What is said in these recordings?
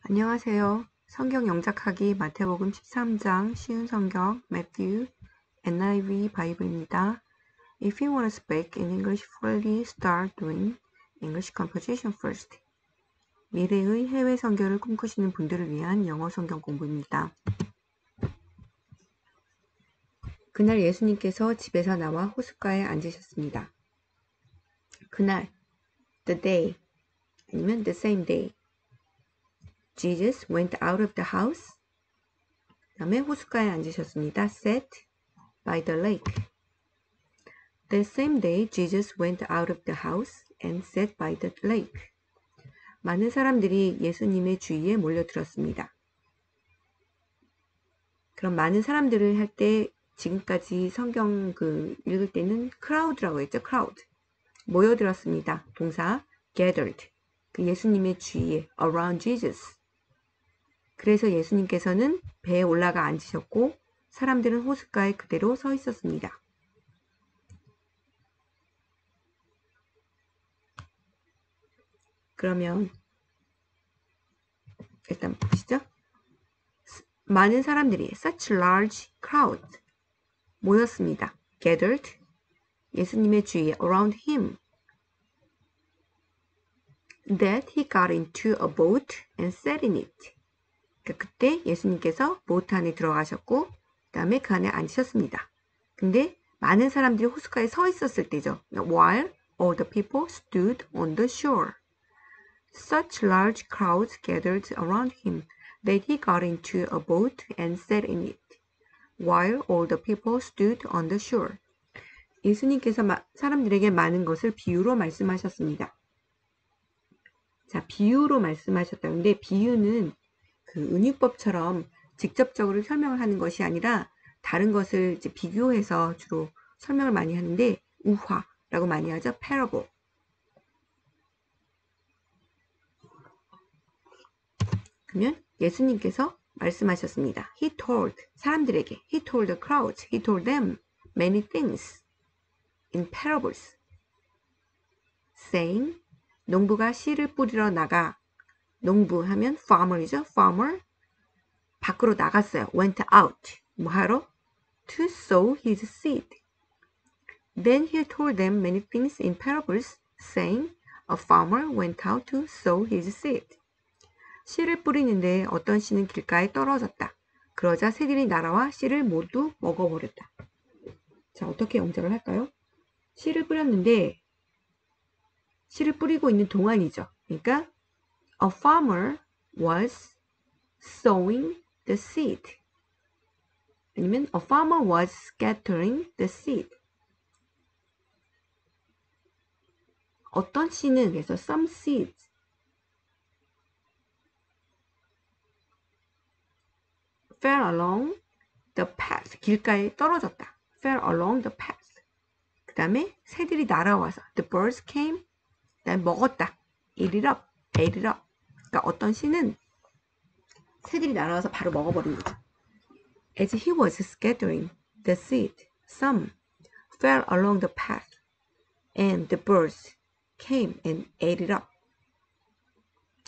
안녕하세요. 성경 영작하기 마태복음 13장 쉬운 성경 Matthew NIV 바이블입니다. If you want to speak in English fully, start doing English composition first. 미래의 해외 선교를 꿈꾸시는 분들을 위한 영어 성경 공부입니다. 그날 예수님께서 집에서 나와 호숫가에 앉으셨습니다. 그날, the day, 아니면 the same day. Jesus went out of the house. 그 다음에 호숫가에 앉으셨습니다. Sat by the lake. The same day, Jesus went out of the house and sat by the lake. 많은 사람들이 예수님의 주위에 몰려들었습니다. 그럼 많은 사람들을 할 때 지금까지 성경 읽을 때는 crowd라고 했죠. crowd. 모여들었습니다. 동사 gathered. 그 예수님의 주위에 around Jesus. 그래서 예수님께서는 배에 올라가 앉으셨고 사람들은 호숫가에 그대로 서 있었습니다. 그러면 일단 보시죠. 많은 사람들이 such large crowd 모였습니다. gathered 예수님의 주위에 around him that he got into a boat and sat in it. 그때 예수님께서 보트 안에 들어가셨고 그 다음에 그 안에 앉으셨습니다. 근데 많은 사람들이 호숫가에 서 있었을 때죠. While all the people stood on the shore. Such large crowds gathered around him that he got into a boat and sat in it, while all the people stood on the shore. 예수님께서 사람들에게 많은 것을 비유로 말씀하셨습니다. 자, 비유로 말씀하셨다는데 비유는 그 은유법처럼 직접적으로 설명을 하는 것이 아니라 다른 것을 이제 비교해서 주로 설명을 많이 하는데 우화라고 많이 하죠. parable. 그러면 예수님께서 말씀하셨습니다. He told 사람들에게 He told the crowds, He told them many things in parables. saying 농부가 씨를 뿌리러 나가 농부 하면 farmer이죠. farmer 밖으로 나갔어요. went out 뭐 하러? to sow his seed. Then he told them many things in parables saying a farmer went out to sow his seed. 씨를 뿌리는데 어떤 씨는 길가에 떨어졌다. 그러자 새들이 날아와 씨를 모두 먹어버렸다. 자, 어떻게 영작을 할까요? 씨를 뿌렸는데 씨를 뿌리고 있는 동안이죠. 그러니까 a farmer was sowing the seed. 아니면 a farmer was scattering the seed. 어떤 씨는 그래서 some seeds fell along the path. 길가에 떨어졌다. fell along the path. 그 다음에 새들이 날아와서 the birds came. 그 다음에 먹었다. ate it up. ate it up. 그러니까 어떤 씨는 새들이 날아와서 바로 먹어버린 거죠. As he was scattering the seed, some fell along the path, and the birds came and ate it up.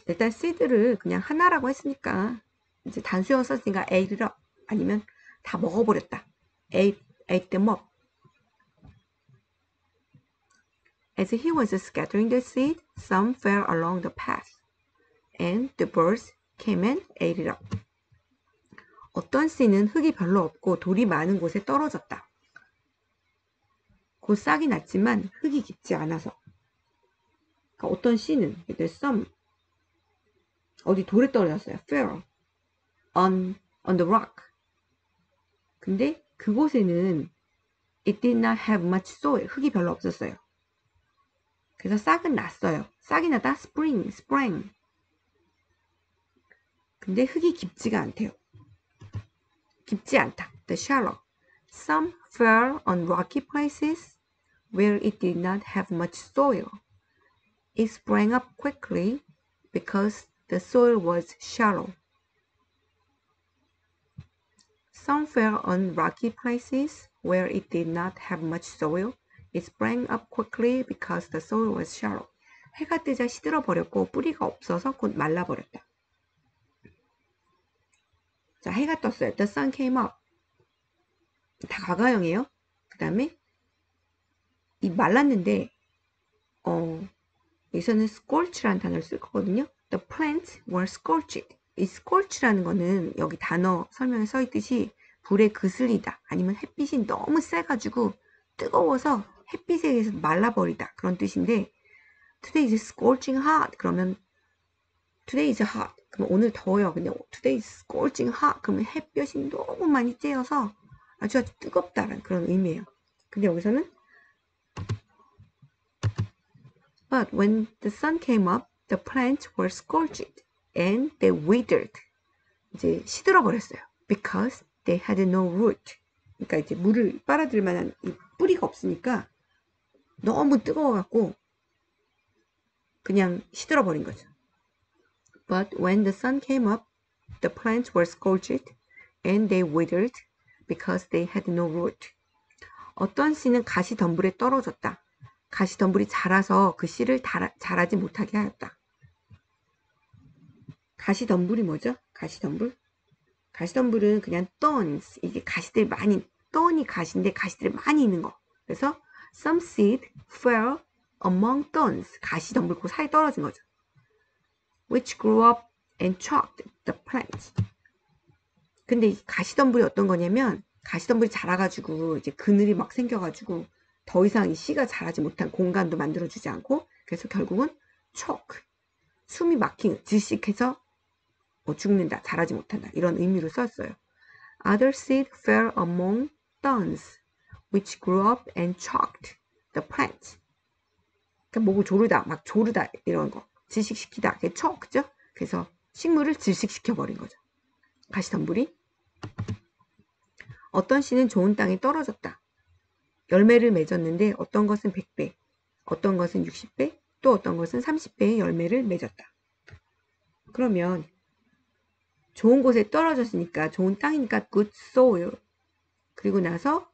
일단 seed를 그냥 하나라고 했으니까 이제 단수형 썼으니까 ate it up 아니면 다 먹어버렸다. ate them up. As he was scattering the seed, some fell along the path, and the birds came and ate it up. 어떤 씨는 흙이 별로 없고 돌이 많은 곳에 떨어졌다. 곧 싹이 났지만 흙이 깊지 않아서. 그러니까 어떤 씨는 some 어디 돌에 떨어졌어요. fell on the rock. 근데 그곳에는 it did not have much soil. 흙이 별로 없었어요. 그래서 싹은 났어요. 싹이 나다 sprang. 근데 흙이 깊지가 않대요. 깊지 않다. The shallow. Some fell on rocky places where it did not have much soil. It sprang up quickly because the soil was shallow. Some fell on rocky places where it did not have much soil. It sprang up quickly because the soil was shallow. 해가 뜨자 시들어 버렸고 뿌리가 없어서 곧 말라버렸다. 자, 해가 떴어요. The sun came up. 다 과거형이에요. 그 다음에 이 말랐는데 여기서는 scorch라는 단어를 쓸 거거든요. The plants were scorched. 이 scorch라는 거는 여기 단어 설명에 써 있듯이 불에 그슬리다 아니면 햇빛이 너무 세가지고 뜨거워서 햇빛에 의해서 말라버리다 그런 뜻인데 Today is scorching hot. 그러면 Today is hot. 그럼 오늘 더워요. 근데 Today is scorching hot. 그러면 햇볕이 너무 많이 쬐어서 아주 뜨겁다라는 그런 의미예요. 근데 여기서는 But when the sun came up, the plants were scorched and they withered. 이제 시들어 버렸어요. Because they had no root. 그러니까 이제 물을 빨아들일 만한 이 뿌리가 없으니까 너무 뜨거워갖고 그냥 시들어 버린 거죠. But when the sun came up, the plants were scorched and they withered because they had no root. 어떤 씨는 가시덤불에 떨어졌다. 가시덤불이 자라서 그 씨를 자라지 못하게 하였다. 가시덤불이 뭐죠? 가시덤불? 가시덤불은 그냥 thorns, 이게 가시들 많이, thorn이 가시인데 가시들이 많이 있는 거. 그래서 some seed fell among thorns, 가시덤불 그 사이에 떨어진 거죠. Which grew up and choked the plants. 근데 이 가시덤불이 어떤 거냐면 가시덤불이 자라가지고 이제 그늘이 막 생겨가지고 더 이상 이 씨가 자라지 못한 공간도 만들어주지 않고 그래서 결국은 choke, 숨이 막힌, 질식해서 죽는다, 자라지 못한다 이런 의미로 썼어요. Other seed fell among thorns, which grew up and choked the plant. 그러니까 목을 조르다, 막 조르다 이런 거, 질식시키다, 그게 choke죠. 그래서 식물을 질식시켜 버린 거죠. 가시덤불이. 어떤 씨는 좋은 땅에 떨어졌다. 열매를 맺었는데 어떤 것은 100배, 어떤 것은 60배, 또 어떤 것은 30배의 열매를 맺었다. 그러면 좋은 곳에 떨어졌으니까 좋은 땅이니까 good soil. 그리고 나서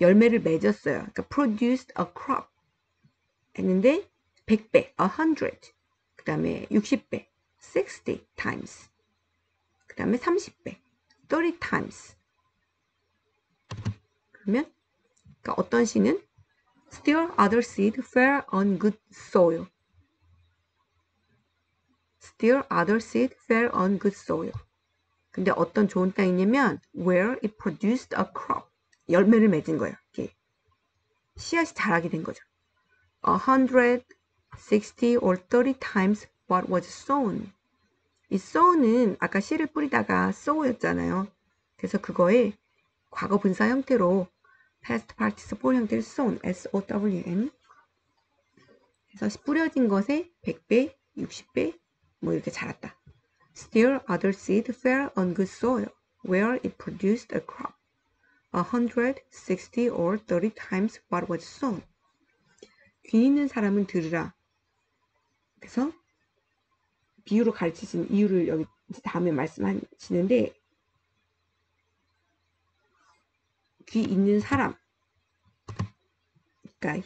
열매를 맺었어요. 그러니까 produced a crop 했는데 100배, 100. 그 다음에 60배, 60 times. 그 다음에 30배, 30 times. 그러면 그러니까 어떤 씨는 Still other seed fell on good soil. Still other seed fell on good soil. 근데 어떤 좋은 땅이냐면 where it produced a crop. 열매를 맺은 거예요. 이렇게 씨앗이 자라게 된 거죠. 160 or 30 times what was sown. 이 sown은 아까 씨를 뿌리다가 sow였잖아요. 그래서 그거에 과거 분사 형태로 past participle 형태를 sown, S-O-W-N. 그래서 뿌려진 것에 100배, 60배 뭐 이렇게 자랐다. Still other seed fell on good soil, where it produced a crop, 160 or 30 times what was sown. 귀 있는 사람은 들으라. 그래서 비유로 가르치신 이유를 여기 다음에 말씀하시는데 귀 있는 사람, 그러니까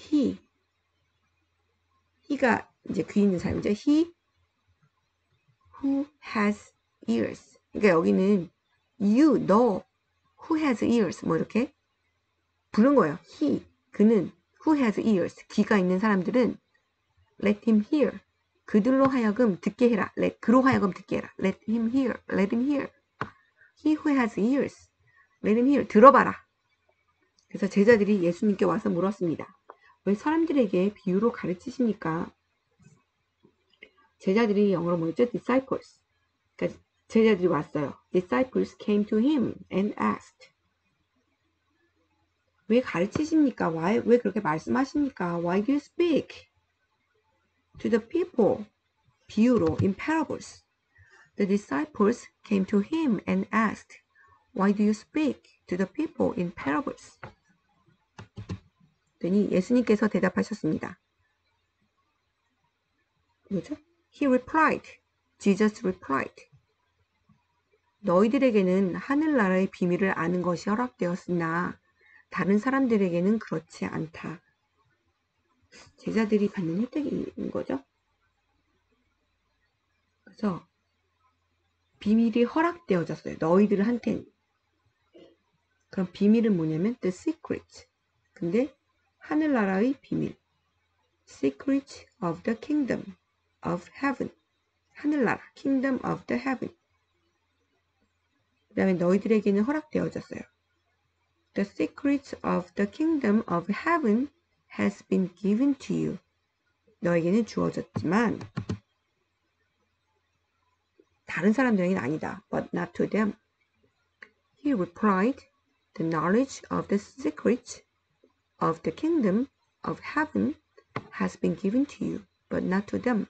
he가 이제 귀 있는 사람이죠. He who has ears. 그러니까 여기는 you, 너, who has ears 뭐 이렇게 부른 거예요. he, 그는 who has ears, 귀가 있는 사람들은 let him hear. 그들로 하여금 듣게 해라. 그로 하여금 듣게 해라. let him hear. let him hear. he who has ears. let him hear. 들어봐라. 그래서 제자들이 예수님께 와서 물었습니다. 왜 사람들에게 비유로 가르치십니까? 제자들이 영어로 뭐였죠? disciples. 그러니까 제자들이 왔어요. disciples came to him and asked. 왜 가르치십니까? 왜 그렇게 말씀하십니까? Why do you speak to the people? 비유로 in parables. The disciples came to him and asked, Why do you speak to the people in parables? 그랬더니 예수님께서 대답하셨습니다. 뭐죠? He replied. Jesus replied. 너희들에게는 하늘나라의 비밀을 아는 것이 허락되었으나 다른 사람들에게는 그렇지 않다. 제자들이 받는 혜택인 거죠. 그래서 비밀이 허락되어졌어요. 너희들한텐. 그럼 비밀은 뭐냐면 the secret. 근데 하늘나라의 비밀. secret of the kingdom of heaven. 하늘나라 kingdom of the heaven. 그 다음에 너희들에게는 허락되어졌어요. The secret of the kingdom of heaven has been given to you. 너에게는 주어졌지만 다른 사람들에게는 아니다. But not to them. He replied, the knowledge of the secret of the kingdom of heaven has been given to you, but not to them.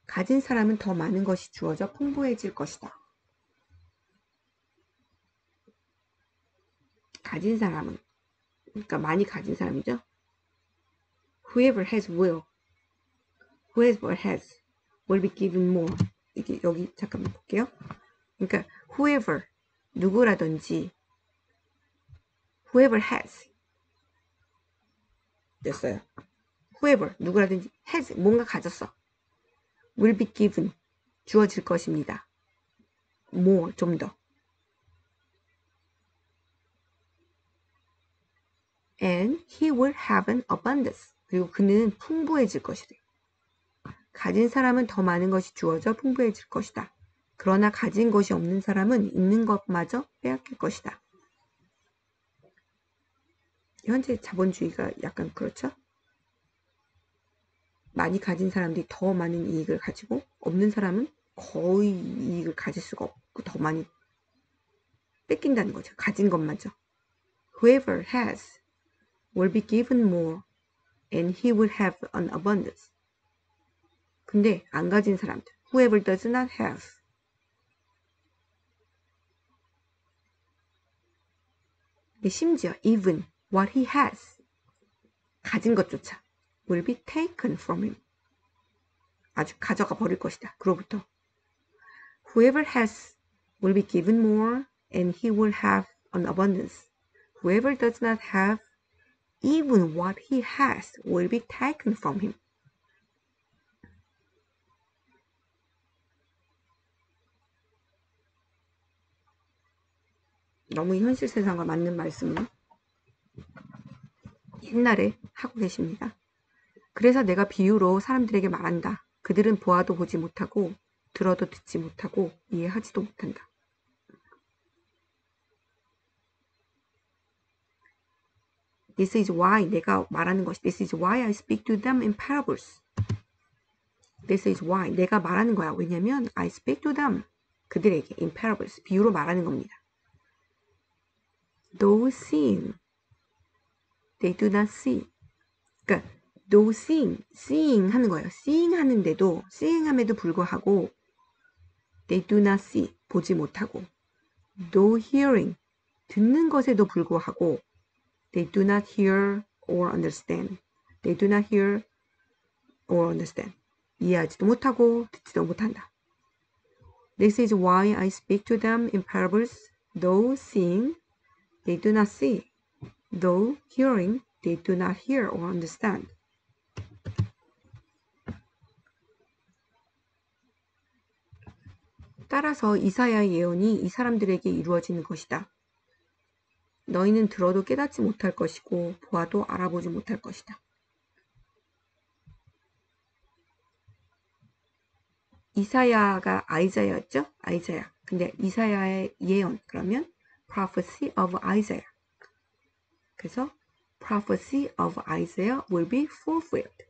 가진 사람은 더 많은 것이 주어져 풍부해질 것이다. 가진 사람은, 그러니까 많이 가진 사람이죠. Whoever has will, whoever has will be given more. 이게 여기 잠깐만 볼게요. 그러니까 whoever, 누구라든지 whoever has 됐어요. whoever, 누구라든지 has, 뭔가 가졌어. will be given, 주어질 것입니다. more, 좀 더. And he will have an abundance. 그리고 그는 풍부해질 것이래. 가진 사람은 더 많은 것이 주어져 풍부해질 것이다. 그러나 가진 것이 없는 사람은 있는 것마저 빼앗길 것이다. 현재 자본주의가 약간 그렇죠? 많이 가진 사람들이 더 많은 이익을 가지고 없는 사람은 거의 이익을 가질 수가 없고 더 많이 뺏긴다는 거죠. 가진 것마저. Whoever has will be given more and he will have an abundance. 근데 안 가진 사람들, whoever does not have, 심지어 even what he has, 가진 것조차 will be taken from him. 아주 가져가 버릴 것이다. 그로부터. Whoever has will be given more and he will have an abundance. Whoever does not have, even what he has will be taken from him. 너무 현실 세상과 맞는 말씀을 옛날에 하고 계십니다. 그래서 내가 비유로 사람들에게 말한다. 그들은 보아도 보지 못하고 들어도 듣지 못하고 이해하지도 못한다. This is why 내가 말하는 것이 This is why I speak to them in parables. This is why 내가 말하는 거야. 왜냐면 I speak to them 그들에게 in parables 비유로 말하는 겁니다. Though seeing they do not see. 그러니까 though seeing 하는 거예요. seeing 하는데도 seeing 함에도 불구하고 they do not see 보지 못하고 though hearing 듣는 것에도 불구하고 they do not hear or understand. They do not hear or understand. 이해하지도 못하고 듣지도 못한다. This is why I speak to them in parables. Though seeing, they do not see. Though hearing, they do not hear or understand. 따라서 이사야의 예언이 이 사람들에게 이루어지는 것이다. 너희는 들어도 깨닫지 못할 것이고 보아도 알아보지 못할 것이다. 이사야가 아이자야였죠? 아이자야. 근데 이사야의 예언 그러면 prophecy of Isaiah. 그래서 prophecy of Isaiah will be fulfilled.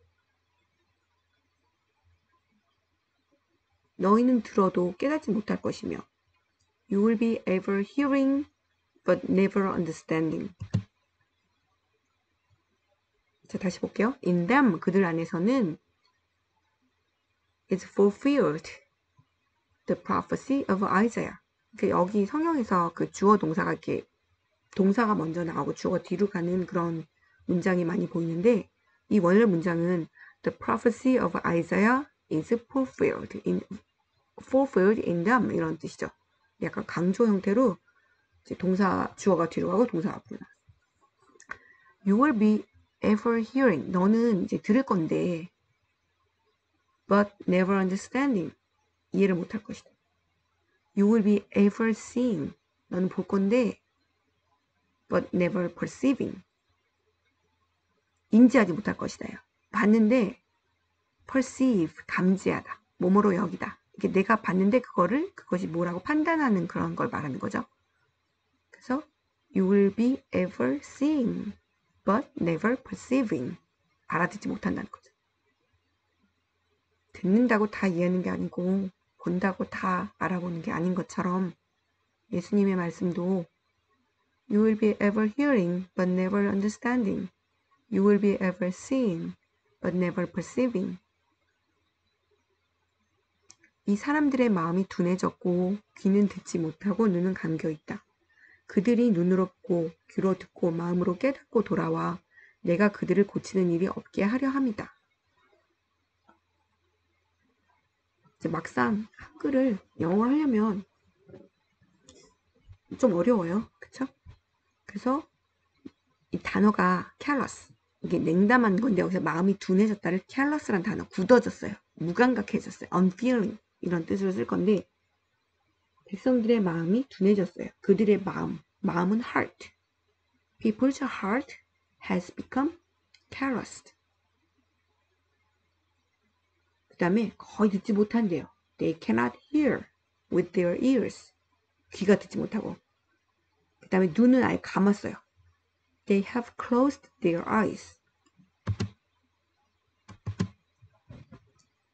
너희는 들어도 깨닫지 못할 것이며 You will be ever hearing but never understanding. 자, 다시 볼게요. In them, 그들 안에서는 is fulfilled the prophecy of Isaiah. 그러니까 여기 성경에서 그 주어 동사가 이렇게 동사가 먼저 나오고 주어가 뒤로 가는 그런 문장이 많이 보이는데 이 원래 문장은 the prophecy of Isaiah is fulfilled in them 이런 뜻이죠. 약간 강조 형태로 이제 동사 주어가 뒤로 가고 동사가 앞으로 나와. You will be ever hearing. 너는 이제 들을 건데 but never understanding. 이해를 못할 것이다. You will be ever seeing. 너는 볼 건데 but never perceiving. 인지하지 못할 것이다요. 봤는데 perceive, 감지하다. 뭐뭐로 여기다. 이게 내가 봤는데 그것이 뭐라고 판단하는 그런 걸 말하는 거죠. 그래서 you will be ever seeing but never perceiving. 알아듣지 못한다는 거죠. 듣는다고 다 이해하는 게 아니고 본다고 다 알아보는 게 아닌 것처럼 예수님의 말씀도 You will be ever hearing but never understanding. You will be ever seeing but never perceiving. 이 사람들의 마음이 둔해졌고 귀는 듣지 못하고 눈은 감겨있다. 그들이 눈으로 보고 귀로 듣고 마음으로 깨닫고 돌아와 내가 그들을 고치는 일이 없게 하려 함이다. 이제 막상 한글을 영어로 하려면 좀 어려워요. 그쵸? 그래서 이 단어가 careless, 이게 냉담한 건데 여기서 마음이 둔해졌다를 careless란 단어, 굳어졌어요. 무감각해졌어요. unfeeling 이런 뜻으로 쓸 건데 백성들의 마음이 둔해졌어요. 그들의 마음은 heart. People's heart has become calloused. 그 다음에 거의 듣지 못한대요. They cannot hear with their ears. 귀가 듣지 못하고. 그 다음에 눈은 아예 감았어요. They have closed their eyes.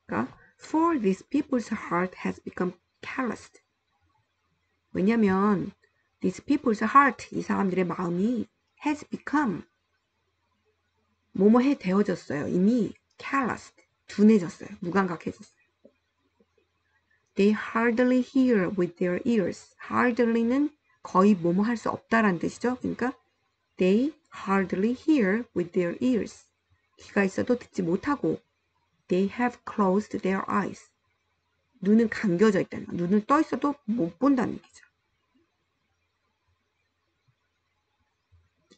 그러니까 for these people's heart has become calloused. 왜냐면 these people's heart, 이 사람들의 마음이 has become 뭐뭐해 되어졌어요. 이미 calloused, 둔해졌어요. 무감각해졌어요. They hardly hear with their ears. hardly는 거의 뭐뭐 할 수 없다라는 뜻이죠. 그러니까 they hardly hear with their ears. 귀가 있어도 듣지 못하고 they have closed their eyes. 눈은 감겨져 있다는 거. 눈을 떠 있어도 못 본다는 얘기죠.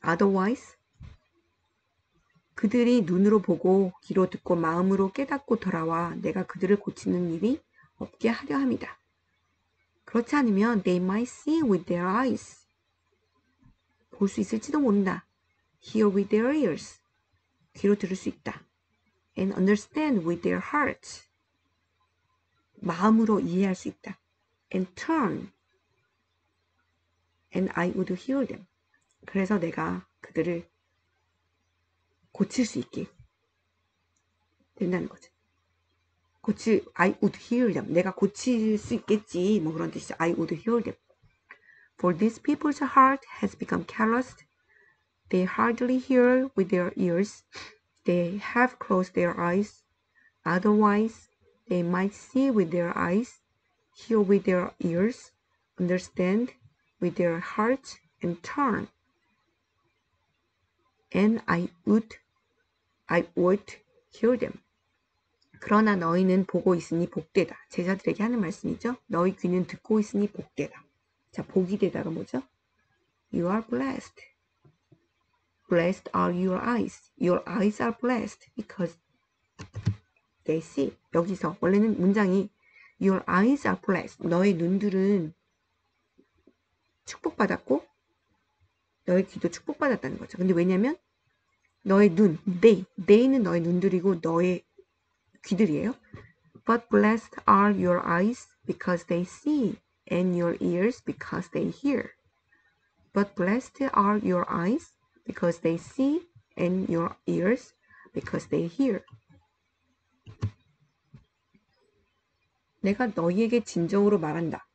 Otherwise, 그들이 눈으로 보고 귀로 듣고 마음으로 깨닫고 돌아와 내가 그들을 고치는 일이 없게 하려 합니다. 그렇지 않으면 they might see with their eyes. 볼 수 있을지도 모른다. Hear with their ears. 귀로 들을 수 있다. And understand with their hearts. 마음으로 이해할 수 있다. And turn. And I would heal them. 그래서 내가 그들을 고칠 수 있게 된다는 거죠. I would heal them. 내가 고칠 수 있겠지. 뭐 그런 뜻이죠. I would heal them. For these people's heart has become calloused. They hardly hear with their ears. They have closed their eyes. Otherwise, they might see with their eyes, hear with their ears, understand with their hearts, and turn. And I would heal them. 그러나 너희는 보고 있으니 복되다. 제자들에게 하는 말씀이죠. 너희 귀는 듣고 있으니 복되다. 자, 복이 되다가 뭐죠? You are blessed. Blessed are your eyes. Your eyes are blessed because they see. 여기서 원래는 문장이 Your eyes are blessed. 너의 눈들은 축복받았고 너의 귀도 축복받았다는 거죠. 근데 왜냐면 너의 눈, they는 너의 눈들이고 너의 귀들이에요. But blessed are your eyes because they see, and your ears because they hear. But blessed are your eyes because they see, and your ears because they hear. 내가 너희에게 진정으로 말한다.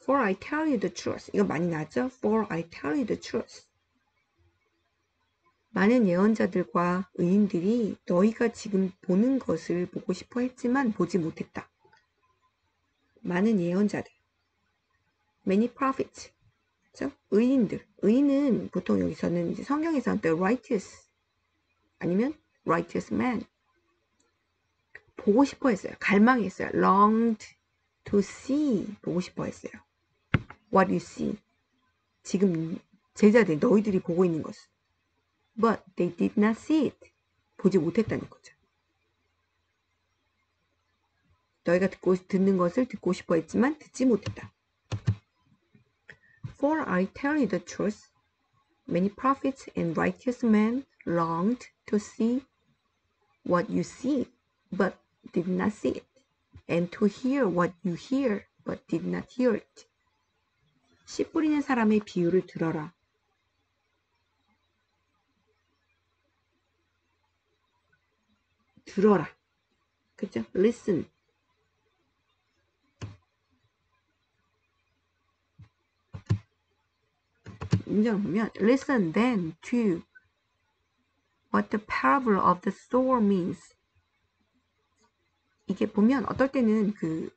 For I tell you the truth. 이거 많이 나죠? For I tell you the truth. 많은 예언자들과 의인들이 너희가 지금 보는 것을 보고 싶어 했지만 보지 못했다. 많은 예언자들. Many prophets. 그렇죠? 의인들. 의인은 보통 여기서는 이제 성경에서는 the righteous 아니면 righteous man. 보고 싶어 했어요. 갈망했어요. longed to see. 보고 싶어 했어요. What you see. 지금 제자들, 너희들이 보고 있는 것을. But they did not see it. 보지 못했다는 거죠. 너희가 듣는 것을 듣고 싶어 했지만 듣지 못했다. For I tell you the truth, many prophets and righteous men longed to see what you see, but did not see it, and to hear what you hear, but did not hear it. 씨 뿌리는 사람의 비유를 들어라. 들어라. 그죠? Listen. 문장을 보면 Listen then to what the parable of the sower means. 이게 보면 어떨 때는 그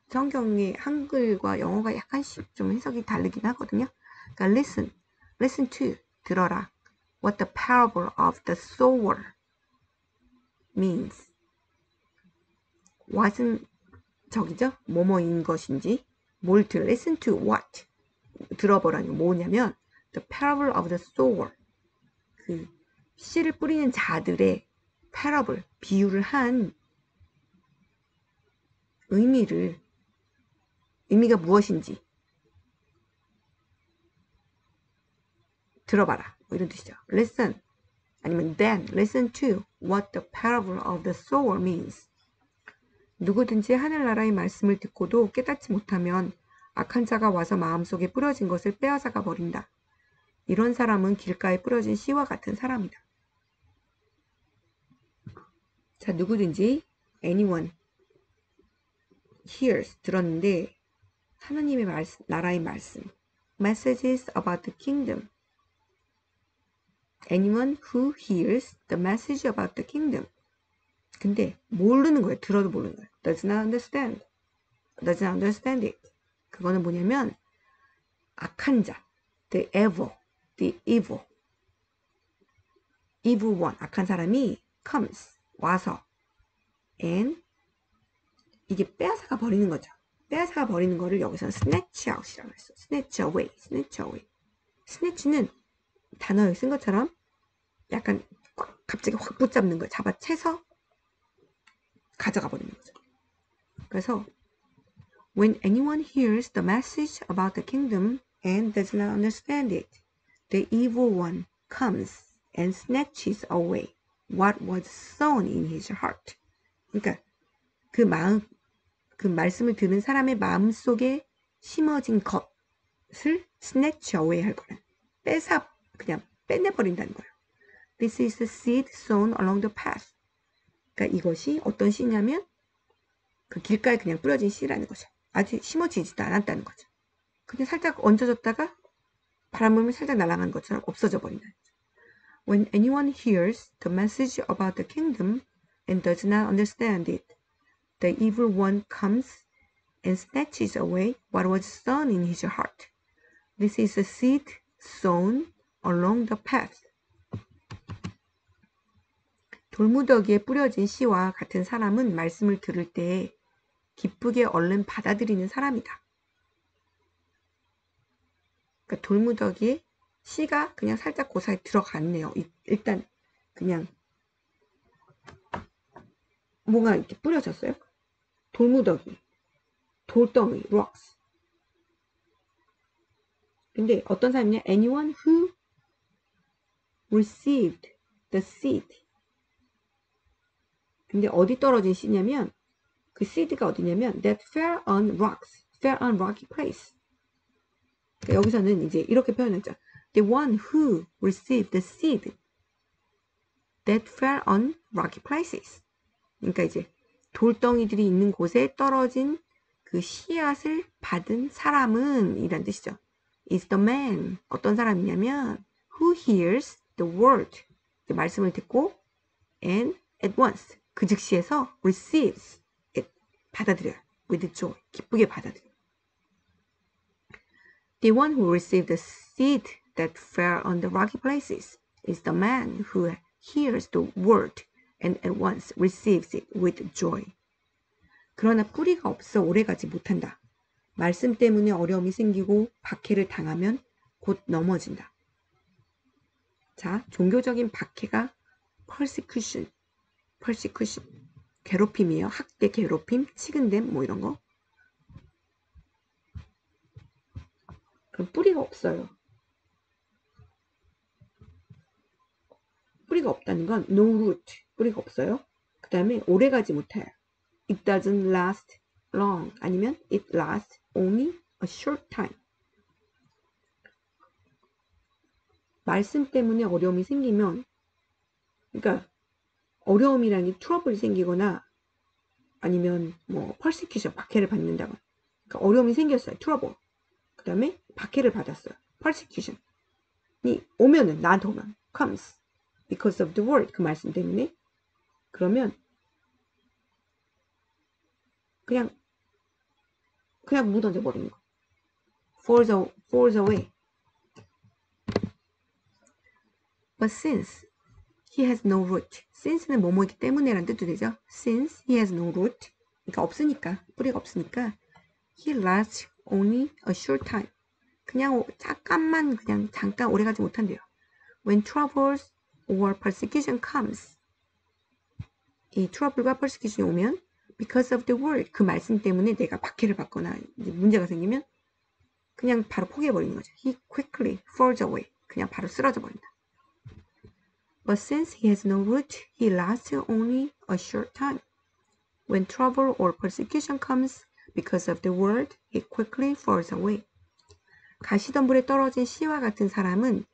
성경의 한글과 영어가 약간씩 좀 해석이 다르긴 하거든요. 그러니까 listen to, 들어라. What the parable of the sower means. what은 저기죠? 뭐뭐인 것인지. 뭘 listen to what. 들어보라는 게 뭐냐면 the parable of the sower. 그 씨를 뿌리는 자들의 parable, 비유를 한 의미가 무엇인지 들어봐라. 뭐 이런 뜻이죠. Listen. 아니면 then listen to what the parable of the sower means. 누구든지 하늘나라의 말씀을 듣고도 깨닫지 못하면 악한 자가 와서 마음속에 뿌려진 것을 빼앗아가 버린다. 이런 사람은 길가에 뿌려진 씨와 같은 사람이다. 자, 누구든지 anyone hears 들었는데 하나님의 나라의 말씀 messages about the kingdom. Anyone who hears the message about the kingdom. 근데 모르는 거예요. 들어도 모르는 거예요. Does not understand. Does not understand it. 그거는 뭐냐면 악한 자, the evil one, 악한 사람이 comes, 와서 and 이게 빼앗아가 버리는 거죠. 빼앗아가 버리는 거를 여기서는 snatch out이라고 했어. snatch away. snatch는 단어에 쓴 것처럼 약간 갑자기 확 붙잡는 거예요. 잡아채서 가져가 버리는 거죠. 그래서 when anyone hears the message about the kingdom and does not understand it, the evil one comes and snatches away what was sown in his heart. 그러니까 그 말씀을 듣는 사람의 마음 속에 심어진 것을 snatch away 할 거는 그냥 빼내버린다는 거예요. This is the seed sown along the path. 그러니까 이것이 어떤 씨냐면 그 길가에 그냥 뿌려진 씨라는 거죠. 아직 심어지지도 않았다는 거죠. 그냥 살짝 얹어졌다가 바람 불면 살짝 날아간 것처럼 없어져 버린다는 거죠. When anyone hears the message about the kingdom and does not understand it, the evil one comes and snatches away what was sown in his heart. This is the seed sown along the path. 돌무더기에 뿌려진 씨와 같은 사람은 말씀을 들을 때 기쁘게 얼른 받아들이는 사람이다. 그러니까 돌무더기에 씨가 그냥 살짝 그 사이에 들어갔네요. 일단 그냥 뭔가 이렇게 뿌려졌어요. 돌무더기, 돌덩이, rocks. 근데 어떤 사람이냐? Anyone who received the seed. 근데 어디 떨어진 씨냐면 그 seed가 어디냐면 that fell on rocks, fell on rocky place. 그러니까 여기서는 이제 이렇게 표현했죠. The one who received the seed that fell on rocky places. 그러니까 이제 돌덩이들이 있는 곳에 떨어진 그 씨앗을 받은 사람은 이란 뜻이죠. is the man. 어떤 사람이냐면 who hears the word. 말씀을 듣고 and at once. 그 즉시에서 receives it. 받아들여요. with joy. 기쁘게 받아들여요. The one who received the seed that fell on the rocky places is the man who hears the word and at once receives it with joy. 그러나 뿌리가 없어 오래가지 못한다. 말씀 때문에 어려움이 생기고 박해를 당하면 곧 넘어진다. 자, 종교적인 박해가 persecution. 괴롭힘이에요. 학대, 괴롭힘, 치근댐 뭐 이런 거. 그럼 뿌리가 없어요. 뿌리가 없다는 건 no root, 뿌리가 없어요. 그 다음에 오래가지 못해요. It doesn't last long, 아니면 it lasts only a short time. 말씀 때문에 어려움이 생기면, 그러니까 어려움이라는 게 트러블이 생기거나 아니면 뭐 persecution, 박해를 받는다거나, 그러니까 어려움이 생겼어요. 트러블. 그 다음에 박해를 받았어요. persecution이 오면은, 나한테 오면 comes because of the word, 그 말씀 때문에. 그러면 그냥 묻어져 버리는 거. falls away. But since he has no root. since는 뭐뭐이기 때문에라는 뜻도 되죠. Since he has no root. 그러니까 없으니까, 뿌리가 없으니까 he lasts only a short time. 그냥 잠깐 오래가지 못한대요. When troubles or persecution comes. 이 trouble과 persecution이 오면 because of the word. 그 말씀 때문에 내가 박해를 받거나 이제 문제가 생기면 그냥 바로 포기해버리는 거죠. He quickly falls away. 그냥 바로 쓰러져 버린다. But since he has no root, he lasts only a short time. When trouble or persecution comes because of the word, he quickly falls away. 가시덤불에 떨어진 씨와 같은 사람은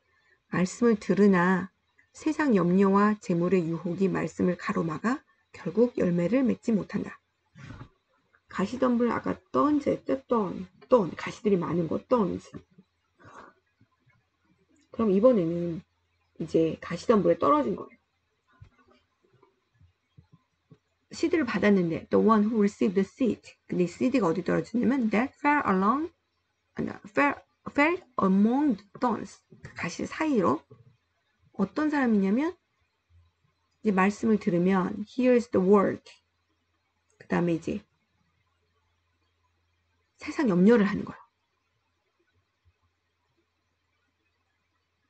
말씀을 들으나 세상 염려와 재물의 유혹이 말씀을 가로막아 결국 열매를 맺지 못한다. 가시덤불 아까 thorns 했죠? thorn. 가시들이 많은 거 thorns. 그럼 이번에는 이제 가시덤불에 떨어진 거예요. seed를 받았는데 the one who received the seed. 근데 이 seed가 어디 떨어지냐면 that fell among the thorns. 그 가시 사이로. 어떤 사람이냐면 이제 말씀을 들으면 hears the word. 그 다음에 이제 세상 염려를 하는 거예요.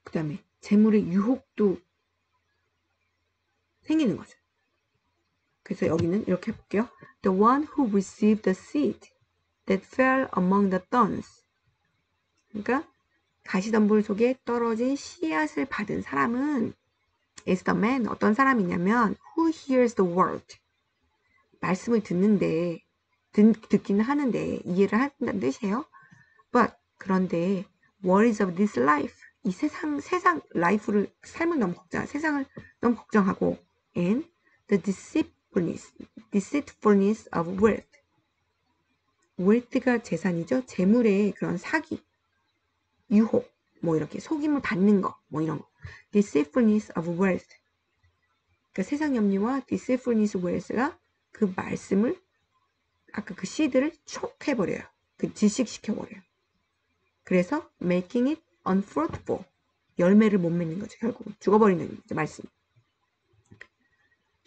그 다음에 재물의 유혹도 생기는 거죠. 그래서 여기는 이렇게 해볼게요. The one who received the seed that fell among the thorns. 그러니까 가시덤불 속에 떨어진 씨앗을 받은 사람은 is the man. 어떤 사람이냐면 who hears the word. 말씀을 듣는데 듣기는 하는데 이해를 한다는 뜻이에요. But 그런데 worries of this life. 이 세상 life를 삶을 너무 세상을 너무 걱정하고 and the deceitfulness of wealth. wealth가 재산이죠. 재물의 그런 사기, 유혹, 뭐 이렇게 속임을 받는 거, 뭐 이런 거. deceitfulness of wealth. 그러니까 세상 염려와 deceitfulness of wealth가 그 말씀을 아까 그 씨드를 촉해버려요. 그 질식시켜버려요. 그래서 making it unfruitful. 열매를 못 맺는 거죠. 결국 죽어버리는 거죠. 말씀.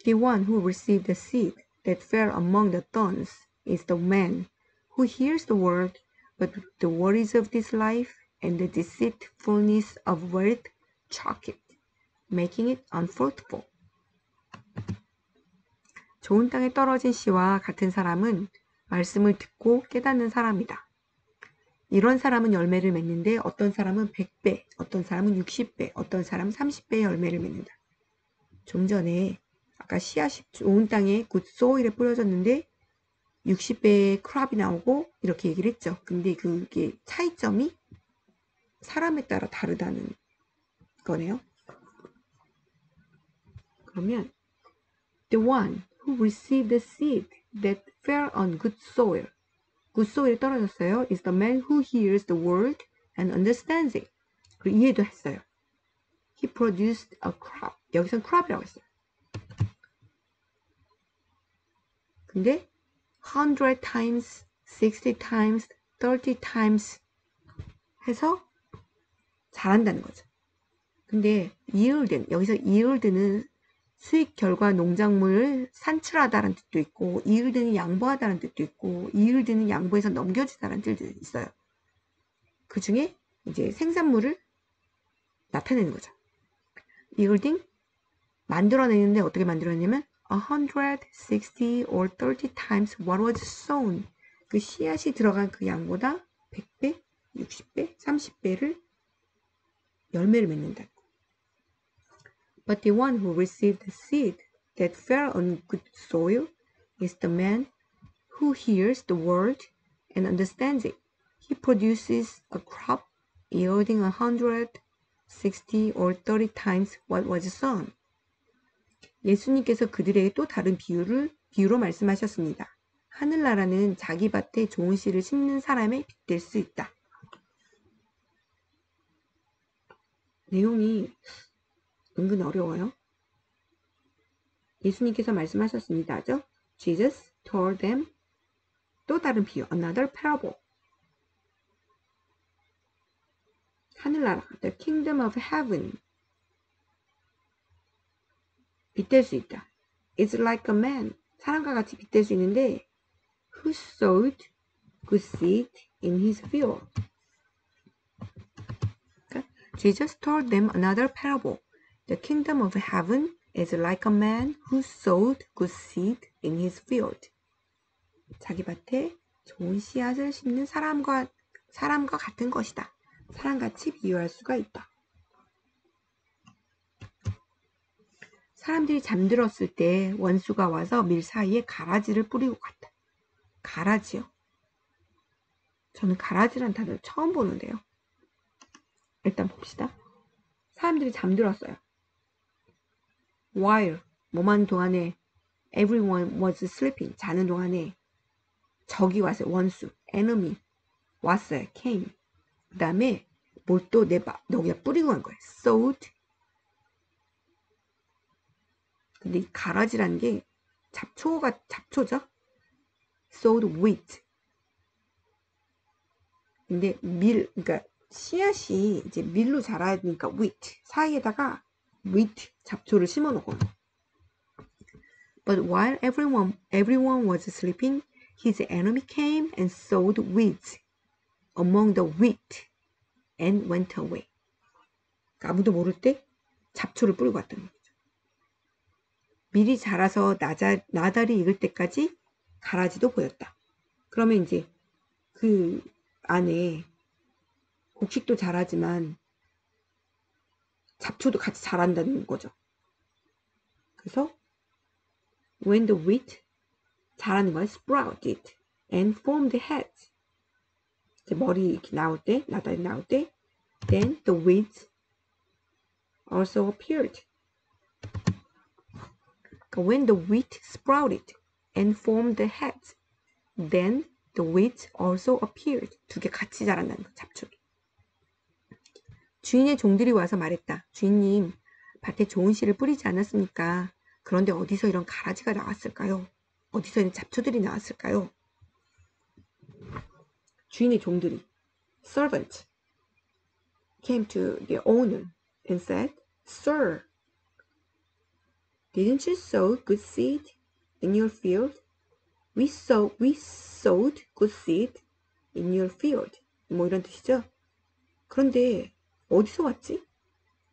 The one who received the seed that fell among the thorns is the man who hears the word, but the worries of this life and the deceitfulness of wealth choke it, making it unfruitful. 좋은 땅에 떨어진 씨와 같은 사람은 말씀을 듣고 깨닫는 사람이다. 이런 사람은 열매를 맺는데 어떤 사람은 100배, 어떤 사람은 60배, 어떤 사람은 30배의 열매를 맺는다. 좀 전에 아까 씨앗이 좋은 땅에 굿 소일에 뿌려졌는데 60배의 크랍이 나오고 이렇게 얘기를 했죠. 근데 그게 차이점이 사람에 따라 다르다는 거네요. 그러면 the one who received the seed that fell on good soil. good soil에 떨어졌어요. is the man who hears the word and understands it. 그리고 이해도 했어요. He produced a crop. 여기선 crop이라고 했어요. 근데 100 times, 60 times, 30 times 해서 잘한다는 거죠. 근데 yield는, 여기서 yield는 수익 결과 농작물을 산출하다라는 뜻도 있고 yield는 양보하다라는 뜻도 있고 yield는 양보해서 넘겨주다라는 뜻도 있어요. 그 중에 이제 생산물을 나타내는 거죠. yielding 만들어내는데 어떻게 만들어내냐면 160 or 30 times what was sown. 그 씨앗이 들어간 그 양보다 100배, 60배, 30배를 열매를 맺는다. But the one who received the seed that fell on good soil is the man who hears the word and understands it. He produces a crop yielding 160 or 30 times what was sown. 예수님께서 그들에게 또 다른 비유로 말씀하셨습니다. 하늘나라는 자기 밭에 좋은 씨를 심는 사람에 빗댈 수 있다. 내용이 은근 어려워요. 예수님께서 말씀하셨습니다죠. Jesus told them 또 다른 비유, another parable. 하늘나라, the kingdom of heaven. 빗댈 수 있다. It's like a man. 사람과 같이 빗댈 수 있는데 who sowed good seed in his field. 그러니까, Jesus told them another parable. The kingdom of heaven is like a man who sowed good seed in his field. 자기 밭에 좋은 씨앗을 심는 사람과 같은 것이다. 사람같이 비유할 수가 있다. 사람들이 잠들었을 때 원수가 와서 밀 사이에 가라지를 뿌리고 갔다. 가라지요. 저는 가라지란 단어를 처음 보는데요. 일단 봅시다. 사람들이 잠들었어요. While 뭐만 동안에 everyone was sleeping. 자는 동안에 적이 왔어요. 원수, enemy 왔어요. came. 그 다음에 뭘 또 여기다 뿌리고 간 거예요. sowed. 근데 이 가라지라는 게 잡초죠. sowed wheat. 근데 그러니까 씨앗이 이제 밀로 자라야 되니까 wheat 사이에다가 wheat 잡초를 심어 놓고. But while everyone was sleeping, his enemy came and sowed weeds among the wheat and went away. 그러니까 아무도 모를 때 잡초를 뿌리고 왔다는 거죠. 밀이 자라서 나달이 익을 때까지 가라지도 보였다. 그러면 이제 그 안에 곡식도 자라지만 잡초도 같이 자란다는 거죠. 그래서 when the wheat 자라는 건 sprouted and formed heads. 머리 이렇게 나올 때, 나달이 나올 때, then the weeds also appeared. When the wheat sprouted and formed the heads, then the weeds also appeared. 두 개 같이 자란다는 거, 잡초도. 주인의 종들이 와서 말했다. 주인님, 밭에 좋은 씨를 뿌리지 않았습니까? 그런데 어디서 이런 가라지가 나왔을까요? 어디서 이런 잡초들이 나왔을까요? 주인의 종들이 servant came to the owner and said, Sir, didn't you sow good seed in your field? We sowed good seed in your field. 뭐 이런 뜻이죠. 그런데 어디서 왔지?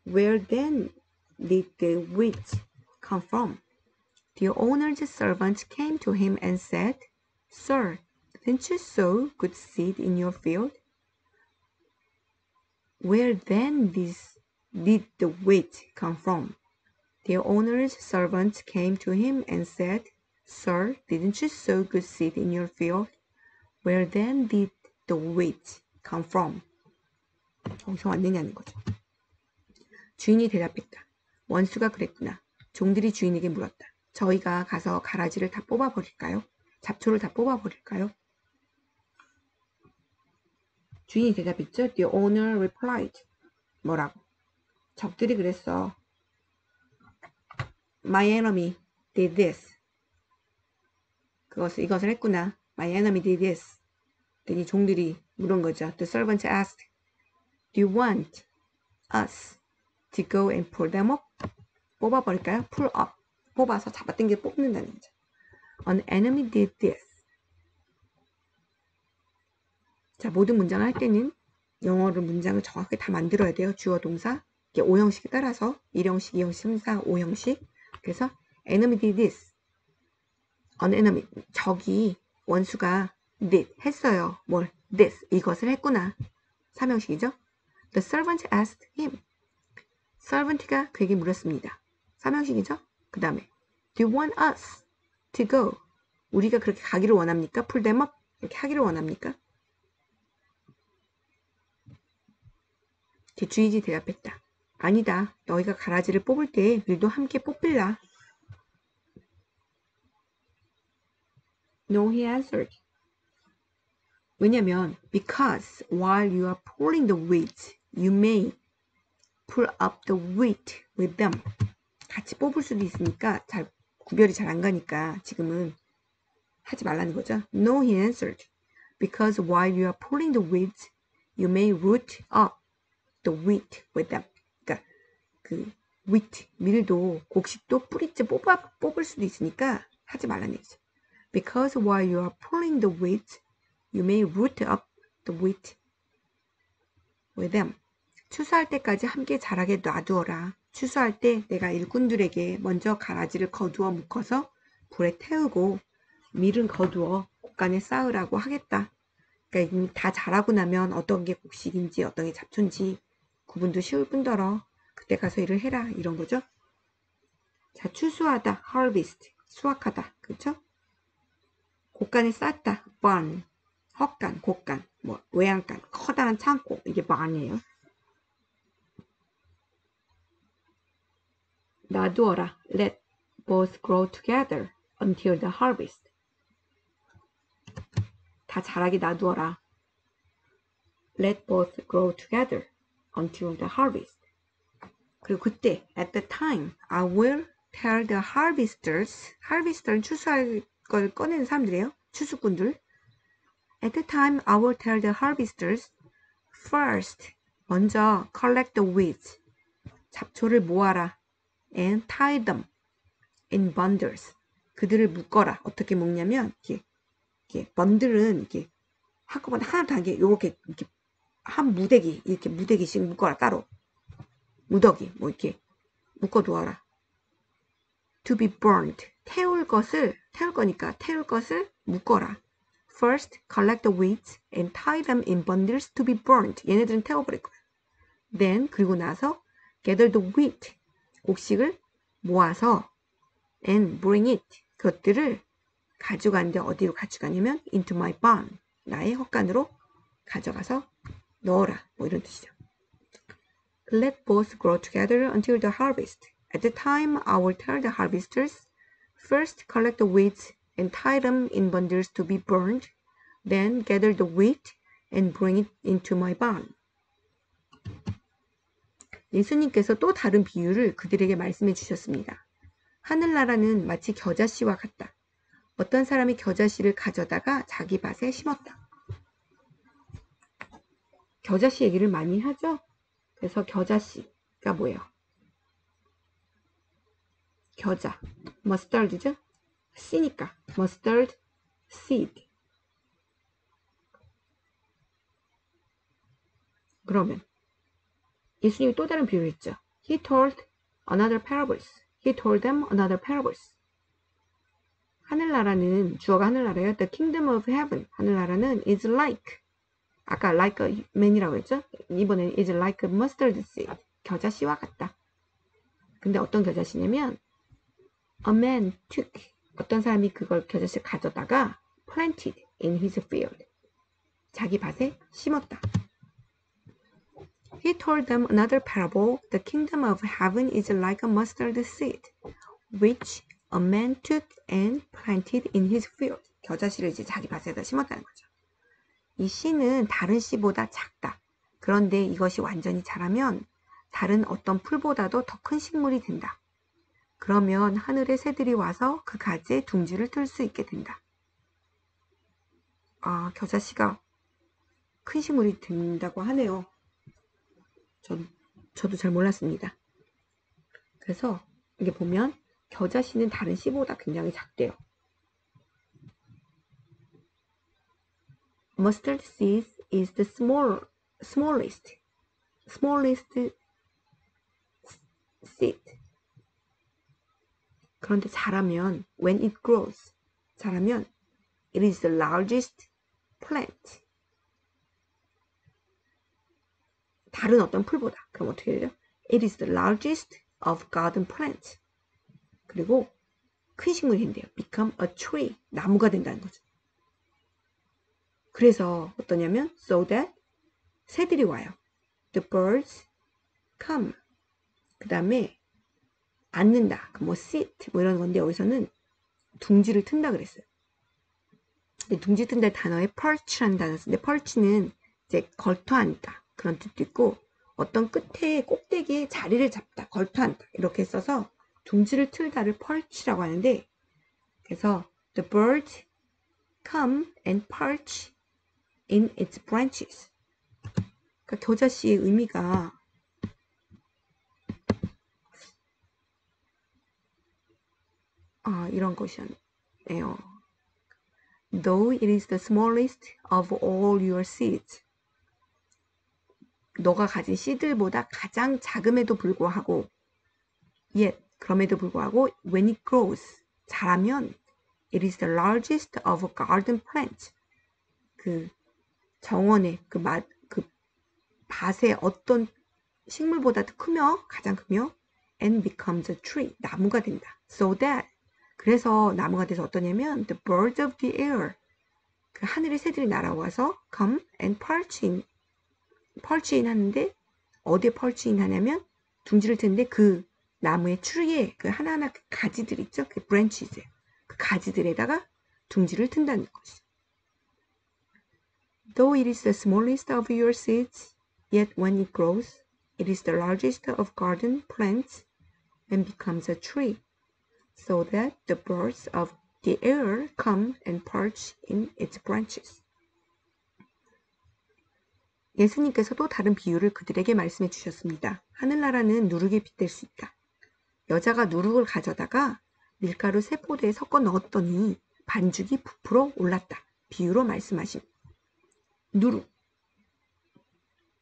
Where then did the wheat come from? The owner's servant came to him and said, Sir, didn't you sow good seed in your field? Where then did the wheat come from? The owner's servant came to him and said, Sir, didn't you sow good seed in your field? Where then did the wheat come from? 어디서 왔느냐는 거죠. 주인이 대답했다. 원수가 그랬구나. 종들이 주인에게 물었다. 저희가 가서 가라지를 다 뽑아버릴까요? 잡초를 다 뽑아버릴까요? 주인이 대답했죠. The owner replied. 뭐라고? 적들이 그랬어. My enemy did this. 이것을 했구나. My enemy did this. 그랬더니 종들이 물은 거죠. The servant asked, Do you want us to go and pull them up? 뽑아버릴까요? Pull up. 뽑아서 잡아당겨 뽑는다는 거죠. An enemy did this. 자, 모든 문장을 할 때는 영어로 문장을 정확하게 다 만들어야 돼요. 주어, 동사. 이게 5형식에 따라서 1형식, 2형식, 3, 4, 5형식. 그래서 enemy did this. an enemy, 적이, 원수가 did, 했어요. 뭘? this, 이것을 했구나. 삼형식이죠. The servant asked him. servant가 그에게 물었습니다. 삼형식이죠. 그 다음에 do you want us to go? 우리가 그렇게 가기를 원합니까? pull them up? 이렇게 하기를 원합니까? 주인이 대답했다. 아니다. 너희가 가라지를 뽑을 때 밀도 함께 뽑힐라. No, he answered. 왜냐면 because while you are pulling the wheat, you may pull up the wheat with them. 같이 뽑을 수도 있으니까 잘 구별이 잘 안 가니까 지금은 하지 말라는 거죠. No, he answered. Because while you are pulling the wheat, you may root up the wheat with them. 그러니까 그 wheat, 밀도, 곡식도 뿌리째 뽑을 수도 있으니까 하지 말라는 얘기죠. Because while you are pulling the wheat, you may root up the wheat with them. 추수할 때까지 함께 자라게 놔두어라. 추수할 때 내가 일꾼들에게 먼저 가라지를 거두어 묶어서 불에 태우고 밀은 거두어 곡간에 쌓으라고 하겠다. 그러니까 이미 다 자라고 나면 어떤 게 곡식인지 어떤 게 잡초인지 구분도 쉬울 뿐더러 그때 가서 일을 해라 이런 거죠. 자, 추수하다, harvest, 수확하다, 그렇죠? 곡간에 쌓다, barn, 헛간, 곡간, 뭐 외양간, 커다란 창고, 이게 barn이에요. 놔두어라, let both grow together until the harvest. 다 자라게 놔두어라. Let both grow together until the harvest. 그리고 그때, at the time, I will tell the harvesters, harvester는 추수할 걸 꺼내는 사람들이에요. 추수꾼들. At the time, I will tell the harvesters, first, 먼저 collect the weeds, 잡초를 모아라, and tie them in bundles. 그들을 묶어라. 어떻게 묶냐면, 이렇게 번들은 이렇게 한꺼번에 하나 단계 요렇게 이렇게 한 무대기 이렇게 무대기씩 묶어라. 따로 무더기 뭐 이렇게 묶어두어라. To be burned, 태울 거니까 태울 것을 묶어라. First, collect the weeds and tie them in bundles to be burned. 얘네들은 태워버릴 거야. Then, 그리고 나서 gather the wheat, 곡식을 모아서 and bring it, 그것들을 가져가는데 어디로 가져가냐면 into my barn, 나의 헛간으로 가져가서 넣어라. 뭐 이런 뜻이죠. Let both grow together until the harvest. At the time, I will tell the harvesters, first collect the weeds and tie them in bundles to be burned, then gather the wheat and bring it into my barn. 예수님께서 또 다른 비유를 그들에게 말씀해 주셨습니다. 하늘나라는 마치 겨자씨와 같다. 어떤 사람이 겨자씨를 가져다가 자기 밭에 심었다. 겨자씨 얘기를 많이 하죠? 그래서 겨자씨가 뭐예요? 겨자, mustard죠? 씨니까 mustard seed. 그러면 예수님이 또 다른 비유를 했죠. He told another parables. He told them another parables. 하늘나라는 주어가 하늘나라예요. The kingdom of heaven. 하늘나라는 is like. 아까 like a man이라고 했죠? 이번에는 is like a mustard seed. 겨자씨와 같다. 근데 어떤 겨자씨냐면 a man took. 어떤 사람이 그걸 겨자씨를 가져다가 planted in his field. 자기 밭에 심었다. He told them another parable. The kingdom of heaven is like a mustard seed, which a man took and planted in his field. 겨자씨를 이제 자기 밭에다 심었다는 거죠. 이 씨는 다른 씨보다 작다. 그런데 이것이 완전히 자라면 다른 어떤 풀보다도 더 큰 식물이 된다. 그러면 하늘의 새들이 와서 그 가지에 둥지를 틀 수 있게 된다. 아, 겨자씨가 큰 식물이 된다고 하네요. 저도 잘 몰랐습니다. 그래서 이게 보면 겨자씨는 다른 씨보다 굉장히 작대요. Mustard seed is the smallest seed. 그런데 자라면 when it grows, 자라면 it is the largest plant. 다른 어떤 풀보다. 그럼 어떻게 되죠? It is the largest of garden plants. 그리고 큰 식물이 된대요. Become a tree. 나무가 된다는 거죠. 그래서 어떠냐면 so that 새들이 와요. The birds come. 그 다음에 앉는다. 뭐 sit 뭐 이런 건데 여기서는 둥지를 튼다 그랬어요. 근데 둥지 튼다 단어에 perch라는 단어 쓰는데 perch는 이제 걸터 앉다 그런 뜻도 있고 어떤 끝에 꼭대기에 자리를 잡다 걸터 앉다 이렇게 써서 둥지를 틀다를 perch라고 하는데 그래서 the birds come and perch in its branches. 그러니까 겨자씨의 의미가 이런 것이었네요. Though it is the smallest of all your seeds. 너가 가진 씨들보다 가장 작음에도 불구하고 yet 그럼에도 불구하고 when it grows 자라면 it is the largest of garden plants. 그 정원의 그 밭의 어떤 식물보다도 크며 가장 크며 and becomes a tree. 나무가 된다. So that 그래서 나무가 돼서 어떠냐면 the birds of the air 그 하늘의 새들이 날아와서 come and perch in 하는데 어디에 perch in 하냐면 둥지를 트는데 그 나무의 추리에 그 하나하나 그 가지들 있죠? 그 branches 그 가지들에다가 둥지를 튼다는 것이죠. Though it is the smallest of your seeds, yet when it grows, it is the largest of garden plants and becomes a tree. So that the birds of the air come and perch in its branches. 예수님께서도 다른 비유를 그들에게 말씀해 주셨습니다. 하늘나라는 누룩에 빗댈 수 있다. 여자가 누룩을 가져다가 밀가루 세 포대에 섞어 넣었더니 반죽이 부풀어 올랐다. 비유로 말씀하신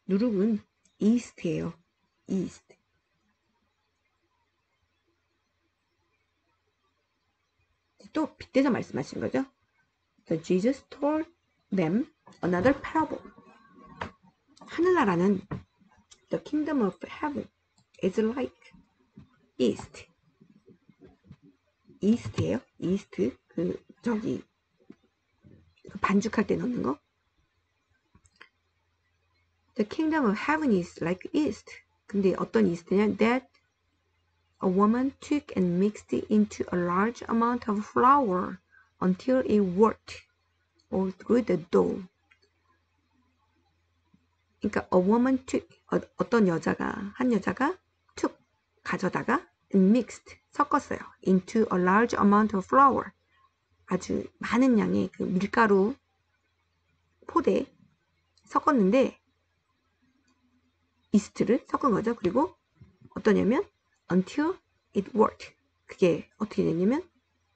누룩은 yeast예요. yeast. 또 빗대서 말씀하신 거죠. So Jesus told them another parable. 하늘나라는 the kingdom of heaven is like yeast. yeast예요. yeast 그 반죽할 때 넣는 거. The kingdom of heaven is like yeast. 근데 어떤 yeast냐? That a woman took and mixed it into a large amount of flour until it worked all through the dough. 그러니까 a woman took 한 여자가 took 가져다가 and mixed 섞었어요. into a large amount of flour 아주 많은 양의 그 밀가루 포대 섞었는데 이스트를 섞은 거죠. 그리고 어떠냐면 until it worked. 그게 어떻게 되냐면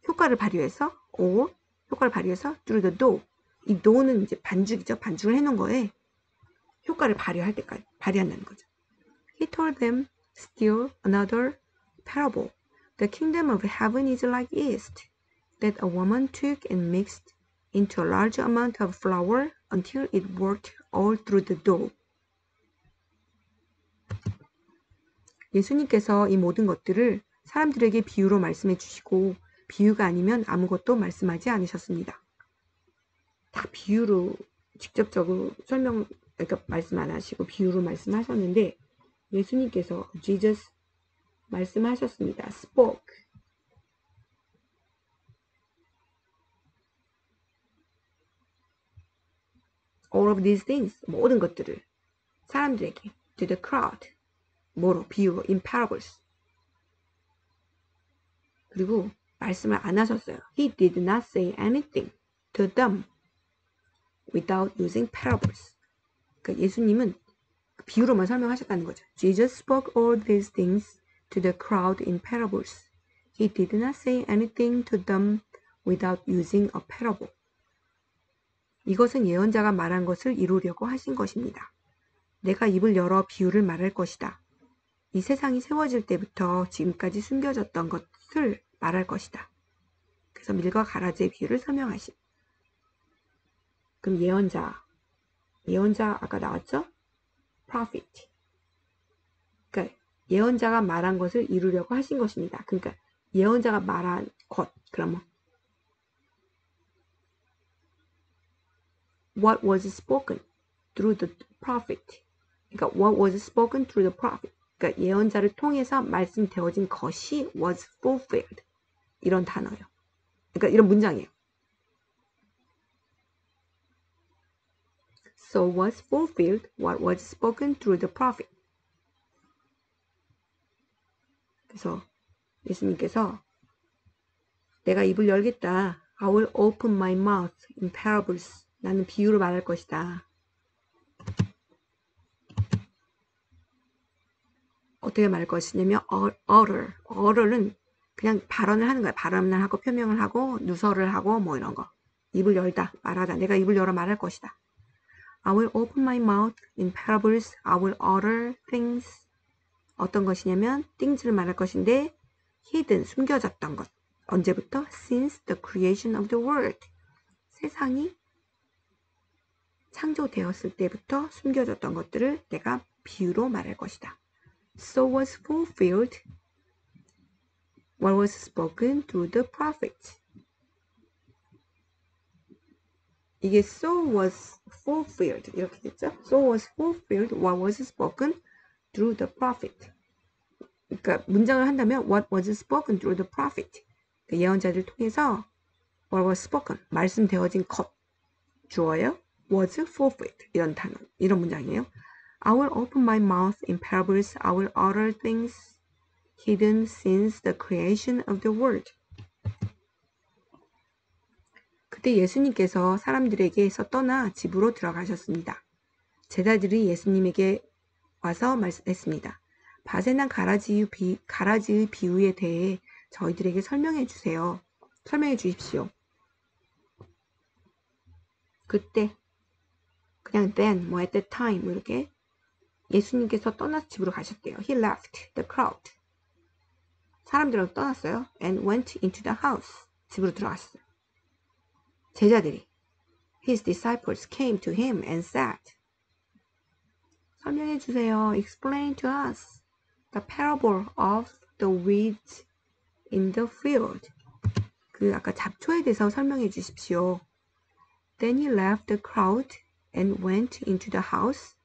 효과를 발휘해서 through the dough. 이 dough는 이제 반죽이죠. 반죽을 해놓은 거에 효과를 발휘할 때까지 발휘한다는 거죠. He told them still another parable. The kingdom of heaven is like yeast that a woman took and mixed into a large amount of flour until it worked all through the dough. 예수님께서 이 모든 것들을 사람들에게 비유로 말씀해 주시고 비유가 아니면 아무것도 말씀하지 않으셨습니다. 다 비유로 직접적으로 그러니까 말씀 안 하시고 비유로 말씀하셨는데 예수님께서 Jesus 말씀하셨습니다. spoke. all of these things 모든 것들을 사람들에게 to the crowd 뭐로 비유로 in parables. 그리고 말씀을 안 하셨어요. He did not say anything to them without using parables. 그러니까 예수님은 비유로만 설명하셨다는 거죠. Jesus spoke all these things to the crowd in parables. He did not say anything to them without using a parable. 이것은 예언자가 말한 것을 이루려고 하신 것입니다. 내가 입을 열어 비유를 말할 것이다. 이 세상이 세워질 때부터 지금까지 숨겨졌던 것을 말할 것이다. 그래서 밀과 가라지의 비유를 설명하심. 그럼 예언자 아까 나왔죠? prophet. 그러니까 예언자가 말한 것을 이루려고 하신 것입니다. 그러니까 예언자가 말한 것, 그러면 what was spoken through the prophet. 그러니까 what was spoken through the prophet. 그러니까 예언자를 통해서 말씀되어진 것이 was fulfilled. 이런 단어예요. 그러니까 이런 문장이에요. So was fulfilled what was spoken through the prophet. 그래서 예수님께서 내가 입을 열겠다. I will open my mouth in parables. 나는 비유로 말할 것이다. 어떻게 말할 것이냐면 utter는 그냥 발언을 하는 거야. 발언을 하고 표명을 하고 누설을 하고 뭐 이런 거. 입을 열다, 말하다. 내가 입을 열어 말할 것이다. I will open my mouth in parables. I will utter things. 어떤 것이냐면 things를 말할 것인데 hidden, 숨겨졌던 것. 언제부터? Since the creation of the world. 세상이 창조되었을 때부터 숨겨졌던 것들을 내가 비유로 말할 것이다. So was fulfilled what was spoken through the prophets. 이게 so was fulfilled 이렇게 됐죠? So was fulfilled what was spoken through the prophet. 그러니까 문장을 한다면 what was spoken through the prophet. 그 예언자들 통해서 what was spoken 말씀되어진 것 주어요. was fulfilled 이런 단어 이런 문장이에요. I will open my mouth in parables. I will utter things hidden since the creation of the world. 그때 예수님께서 사람들에게서 떠나 집으로 들어가셨습니다. 제자들이 예수님에게 와서 말씀했습니다. 밭에 난 가라지의 비유에 대해 저희들에게 설명해 주세요. 설명해 주십시오. 그때 그냥 then, at that time 뭐 이렇게 예수님께서 떠나서 집으로 가셨대요. He left the crowd. 사람들은 떠났어요. And went into the house. 집으로 들어갔어요. 제자들이 His disciples came to him and said 설명해 주세요. Explain to us the parable of the weeds in the field. 그 아까 잡초에 대해서 설명해 주십시오. Then he left the crowd and went into the house.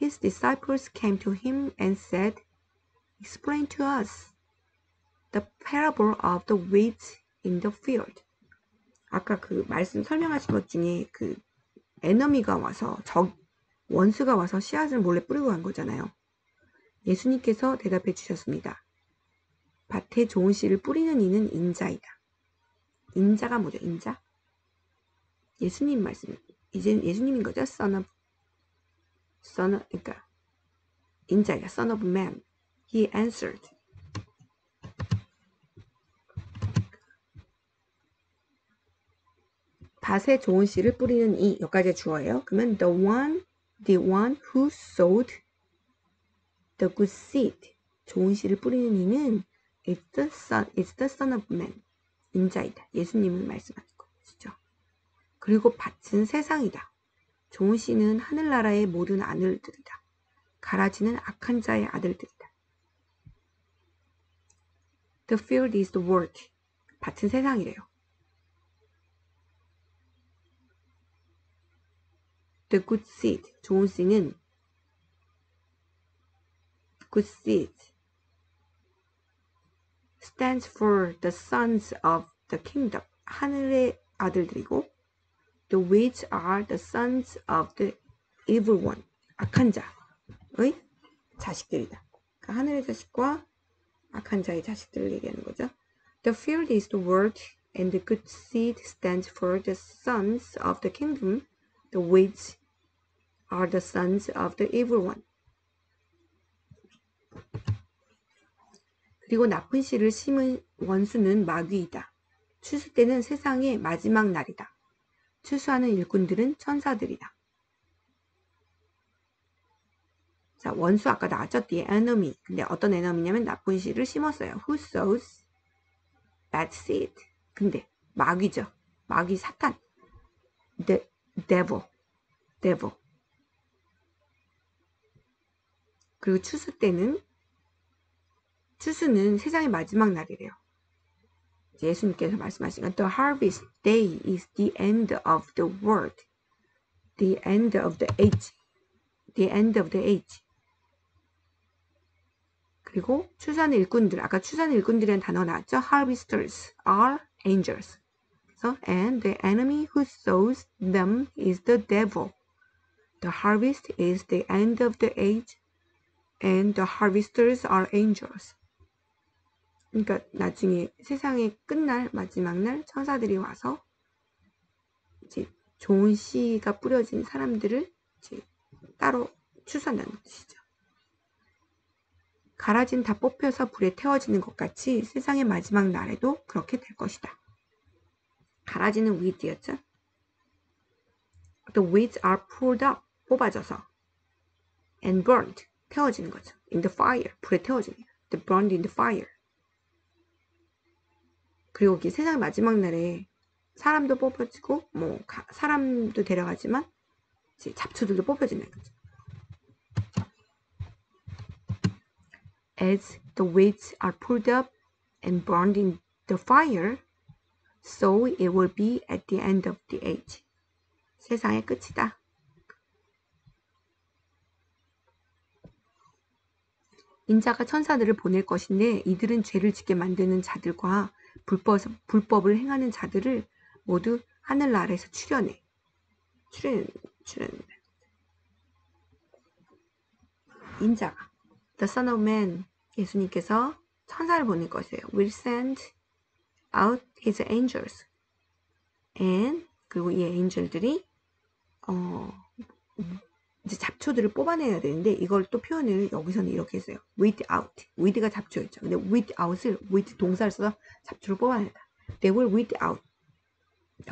His disciples came to him and said, Explain to us the parable of the weeds in the field. 아까 그 말씀 설명하신 것 중에 그 에너미가 와서 원수가 와서 씨앗을 몰래 뿌리고 간 거잖아요. 예수님께서 대답해 주셨습니다. 밭에 좋은 씨를 뿌리는 이는 인자이다. 인자가 뭐죠? 인자? 예수님 말씀. 이제 예수님인 거죠? 그러니까 인자이다. Son of man. He answered. 밭에 좋은 씨를 뿌리는 이 여기까지 주어예요. 그러면 the one who sowed the good seed. 좋은 씨를 뿌리는 이는 is the son of man. 인자이다. 예수님을 말씀하는 것이죠. 그리고 밭은 세상이다. 좋은 씨는 하늘나라의 모든 아들들이다. 가라지는 악한 자의 아들들이다. The field is the world. 밭은 세상이래요. The good seed, 좋은 씨는 good seed stands for the sons of the kingdom. 하늘의 아들들이고 the weeds are the sons of the evil one. 악한 자의 자식들이다. 그러니까 하늘의 자식과 악한 자의 자식들을 얘기하는 거죠. The field is the world and the good seed stands for the sons of the kingdom. The weeds are the sons of the evil one. 그리고 나쁜 씨를 심은 원수는 마귀이다. 추수 때는 세상의 마지막 날이다. 추수하는 일꾼들은 천사들이다. 자, 원수 아까 나왔죠? The enemy. 근데 어떤 enemy냐면 나쁜 씨를 심었어요. Who sows bad seed. 근데 마귀죠. 마귀 사탄. devil. 그리고 추수는 세상의 마지막 날이래요. 예수님께서 말씀하신 The harvest day is the end of the world. The end of the age. The end of the age. 그리고 추수하는 일꾼들, 아까 추수하는 일꾼들이라는 단어가 나왔죠? Harvesters are angels. 그래서 and the enemy who sows them is the devil. The harvest is the end of the age and the harvesters are angels. 그러니까 나중에 세상의 끝날 마지막 날 천사들이 와서 이제 좋은 씨가 뿌려진 사람들을 이제 따로 추수한다는 뜻이죠. 가라진 다 뽑혀서 불에 태워지는 것 같이 세상의 마지막 날에도 그렇게 될 것이다. 가라지는 wheat였죠. The wheats are pulled up, 뽑아져서 and burned, 태워지는 거죠. In the fire, 불에 태워지는 거예요. The burned in the fire. 그리고 이게 세상의 마지막 날에 사람도 뽑혀지고 사람도 데려가지만 이제 잡초들도 뽑혀지는 거죠. As the wheats are pulled up and burned in the fire, so it will be at the end of the age. 세상의 끝이다. 인자가 천사들을 보낼 것인데 이들은 죄를 짓게 만드는 자들과 불법을 행하는 자들을 모두 하늘나라에서 출연해. 인자가 The Son of Man, 예수님께서 천사를 보낼 것이에요. Will send out his angels. And 그리고 이 엔젤들이 이제 잡초들을 뽑아내야 되는데 이걸 또 표현을 여기서는 이렇게 했어요. weed out. weed가 잡초였죠. 근데 weed out을 weed 동사를 써서 잡초를 뽑아낸다. They will weed out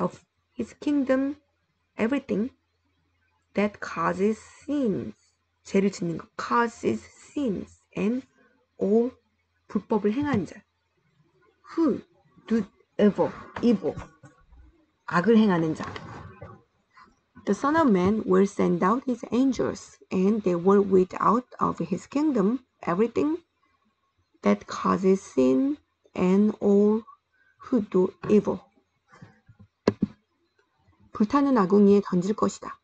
of his kingdom everything that causes sins. 죄를 짓는 것. causes sins and all 불법을 행하는 자. who do evil. 악을 행하는 자. The Son of Man will send out his angels, and they will weed out of his kingdom everything that causes sin and all who do evil. 불타는 아궁이에 던질 것이다.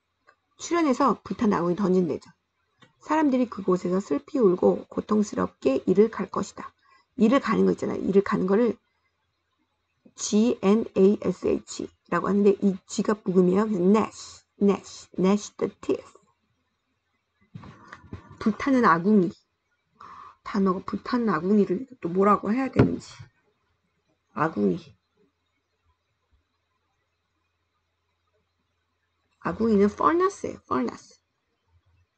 출현해서 불타는 아궁이 던진대죠. 사람들이 그곳에서 슬피 울고 고통스럽게 이를 갈 것이다. 이를 가는 거 있잖아요. 이를 가는 거를 G-N-A-S-H라고 하는데 이 G가 묵음이에요. 그래서 gnash the teeth. 불타는 아궁이. 단어가 불타는 아궁이를 또 뭐라고 해야 되는지. 아궁이는 furnace예요. furnace.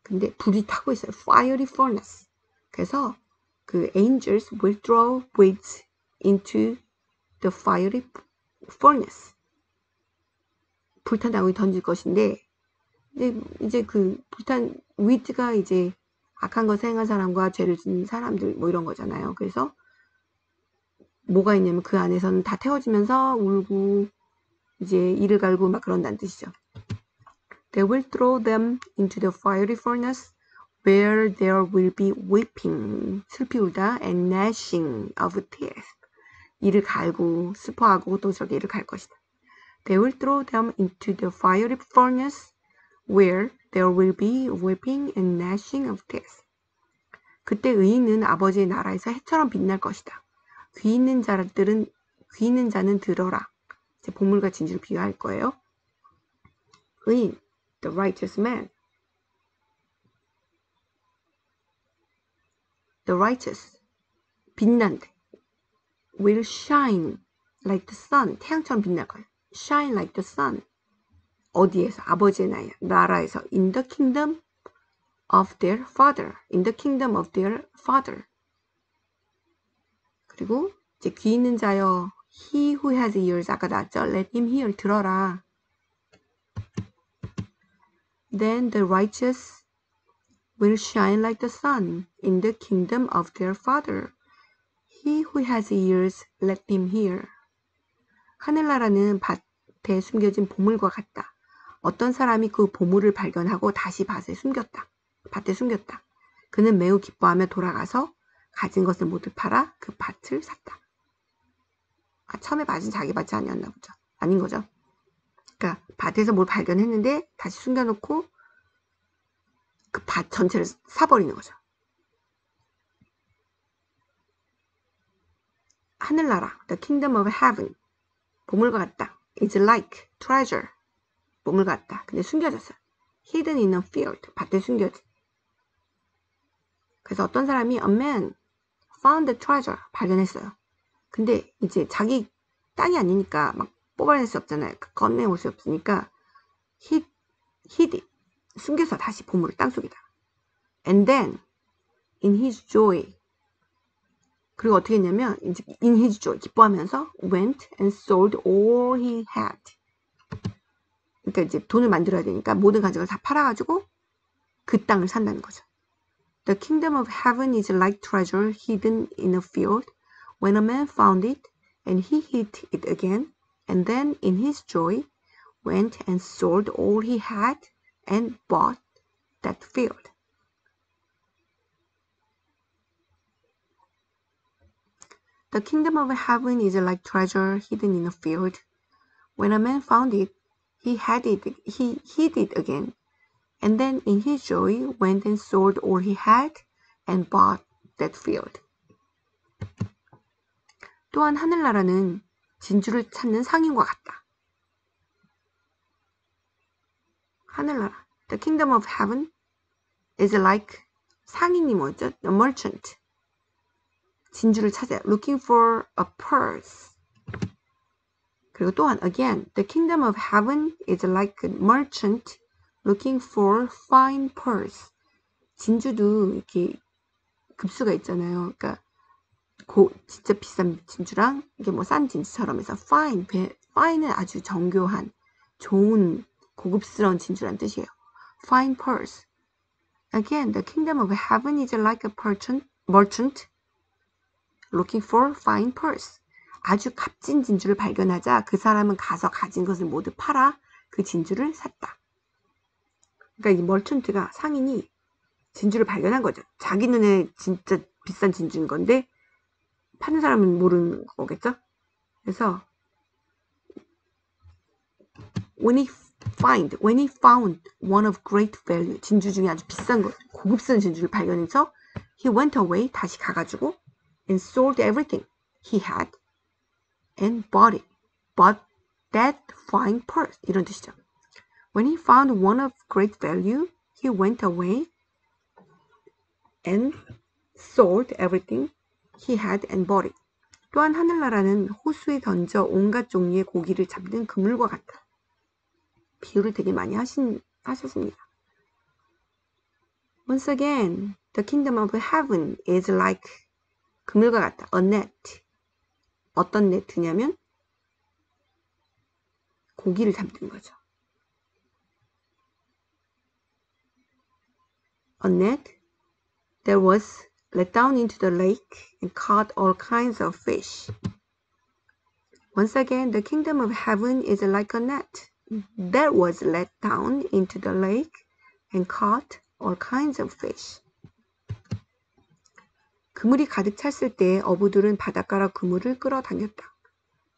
근데 불이 타고 있어요. fiery furnace. 그래서 그 angels will throw weeds into the fiery furnace. 불탄 아궁이 던질 것인데 이제 그 불탄 weed가 이제 악한 것을 행한 사람과 죄를 짓는 사람들 뭐 이런 거잖아요. 그래서 뭐가 있냐면 그 안에서는 다 태워지면서 울고 이제 이를 갈고 막 그런다는 뜻이죠. They will throw them into the fiery furnace where there will be weeping, 슬피 울다, and gnashing of teeth. 이를 갈고 슬퍼하고 또 저기 이를 갈 것이다. They will throw them into the fiery furnace where there will be weeping and gnashing of teeth. 그때 의인은 아버지의 나라에서 해처럼 빛날 것이다. 귀 있는 자는 들어라. 이제 보물과 진주를 비유할 거예요. 의인, the righteous man. The righteous, 빛난대. Will shine like the sun. 태양처럼 빛날 거예요. Shine like the sun. 어디에서? 아버지의 나라에서. In the kingdom of their father. In the kingdom of their father. 그리고 이제 귀 있는 자여. He who has ears. 아까 나왔죠? Let him hear. 들어라. Then the righteous will shine like the sun in the kingdom of their father. He who has ears, let him hear. 하늘나라는 밭에 숨겨진 보물과 같다. 어떤 사람이 그 보물을 발견하고 다시 밭에 숨겼다. 그는 매우 기뻐하며 돌아가서 가진 것을 모두 팔아 그 밭을 샀다. 처음에 밭은 자기 밭이 아니었나 보죠. 아닌 거죠. 그러니까 밭에서 뭘 발견했는데 다시 숨겨놓고 그 밭 전체를 사버리는 거죠. 하늘나라, the kingdom of heaven, 보물과 같다. is like treasure, 보물과 같다. 근데 숨겨졌어요. hidden in a field, 밭에 숨겨진. 그래서 어떤 사람이 a man found the treasure, 발견했어요. 근데 이제 자기 땅이 아니니까 막 뽑아낼 수 없잖아요. 꺼내올 수 없으니까 hid it, 숨겨서 다시 보물을 땅속에다. And then in his joy, 그리고 어떻게 했냐면 in his joy, 기뻐하면서 went and sold all he had. 그러니까 이제 돈을 만들어야 되니까 모든 가족을 다 팔아가지고 그 땅을 산다는 거죠. The kingdom of heaven is like treasure hidden in a field. When a man found it, and he hid it again, and then in his joy went and sold all he had and bought that field. The kingdom of heaven is like treasure hidden in a field. When a man found it, he hid it again, and then in his joy went and sold all he had and bought that field. 또한 하늘나라는 진주를 찾는 상인과 같다. 하늘나라, the kingdom of heaven is like, 상인이 뭐죠? A merchant. 진주를 찾아요. Looking for a purse. 그리고 또한 again, the kingdom of heaven is like a merchant looking for fine pearls. 진주도 이렇게 급수가 있잖아요. 그러니까 진짜 비싼 진주랑 이게 뭐 싼 진주처럼 해서 fine은 아주 정교한, 좋은, 고급스러운 진주란 뜻이에요. Fine pearls. Again, the kingdom of heaven is like a merchant looking for fine pearls. 아주 값진 진주를 발견하자 그 사람은 가서 가진 것을 모두 팔아 그 진주를 샀다. 그러니까 이 머천트가, 상인이 진주를 발견한 거죠. 자기 눈에 진짜 비싼 진주인 건데 파는 사람은 모르는 거겠죠. 그래서 when he found one of great value, 진주 중에 아주 비싼 것, 고급스러운 진주를 발견해서 he went away, 다시 가가지고 and sold everything he had and bought that fine pearl. 이런 뜻이죠. When he found one of great value, he went away and sold everything he had and bought it. 또한 하늘나라는 호수에 던져 온갖 종류의 고기를 잡는 그물과 같다. 비유를 되게 많이 하셨습니다. Once again, the kingdom of heaven is like, 그물과 같다. A net. 어떤 네트냐면 고기를 잡는 거죠. A net that was let down into the lake and caught all kinds of fish. Once again, the kingdom of heaven is like a net that was let down into the lake and caught all kinds of fish. 그물이 가득 찼을 때 어부들은 바닷가로 그물을 끌어당겼다.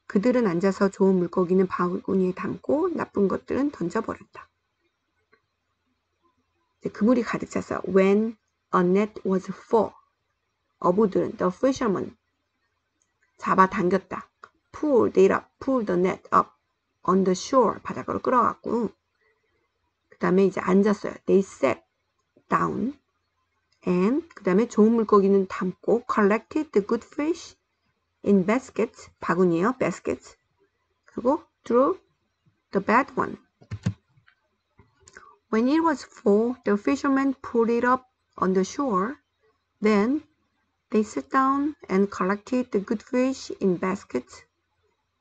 그들은 앉아서 좋은 물고기는 바구니에 담고 나쁜 것들은 던져버렸다. 그물이 가득 찼어. When a net was full. 어부들은, the fishermen, 잡아당겼다. Pulled it up, pulled the net up on the shore. 바닷가로 끌어갔고. 그 다음에 이제 앉았어요. They sat down. And 그 다음에 좋은 물고기는 담고 collected the good fish in baskets, 바구니에요, baskets. 그리고 threw the bad one. When it was full, the fishermen pulled it up on the shore. Then they sat down and collected the good fish in baskets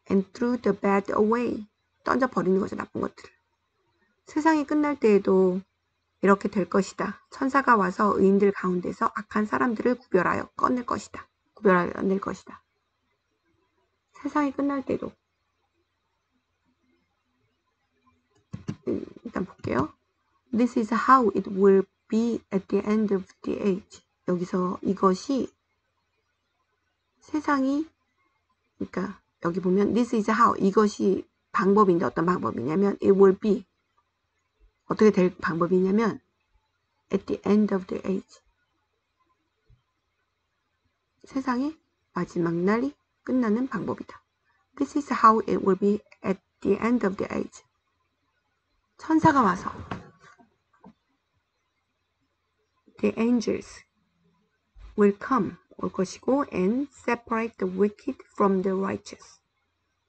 and threw the bad away. 던져버리는 거죠, 나쁜 것들을. 세상이 끝날 때에도 이렇게 될 것이다. 천사가 와서 의인들 가운데서 악한 사람들을 구별하여 꺼낼 것이다. 구별하여 낼 것이다. 세상이 끝날 때도 일단 볼게요. This is how it will be at the end of the age. 여기서 이것이 세상이, 그러니까 여기 보면 this is how, 이것이 방법인데 어떤 방법이냐면 it will be, 어떻게 될 방법이냐면 at the end of the age, 세상의 마지막 날이 끝나는 방법이다. This is how it will be at the end of the age. 천사가 와서 the angels will come, 올 것이고 and separate the wicked from the righteous.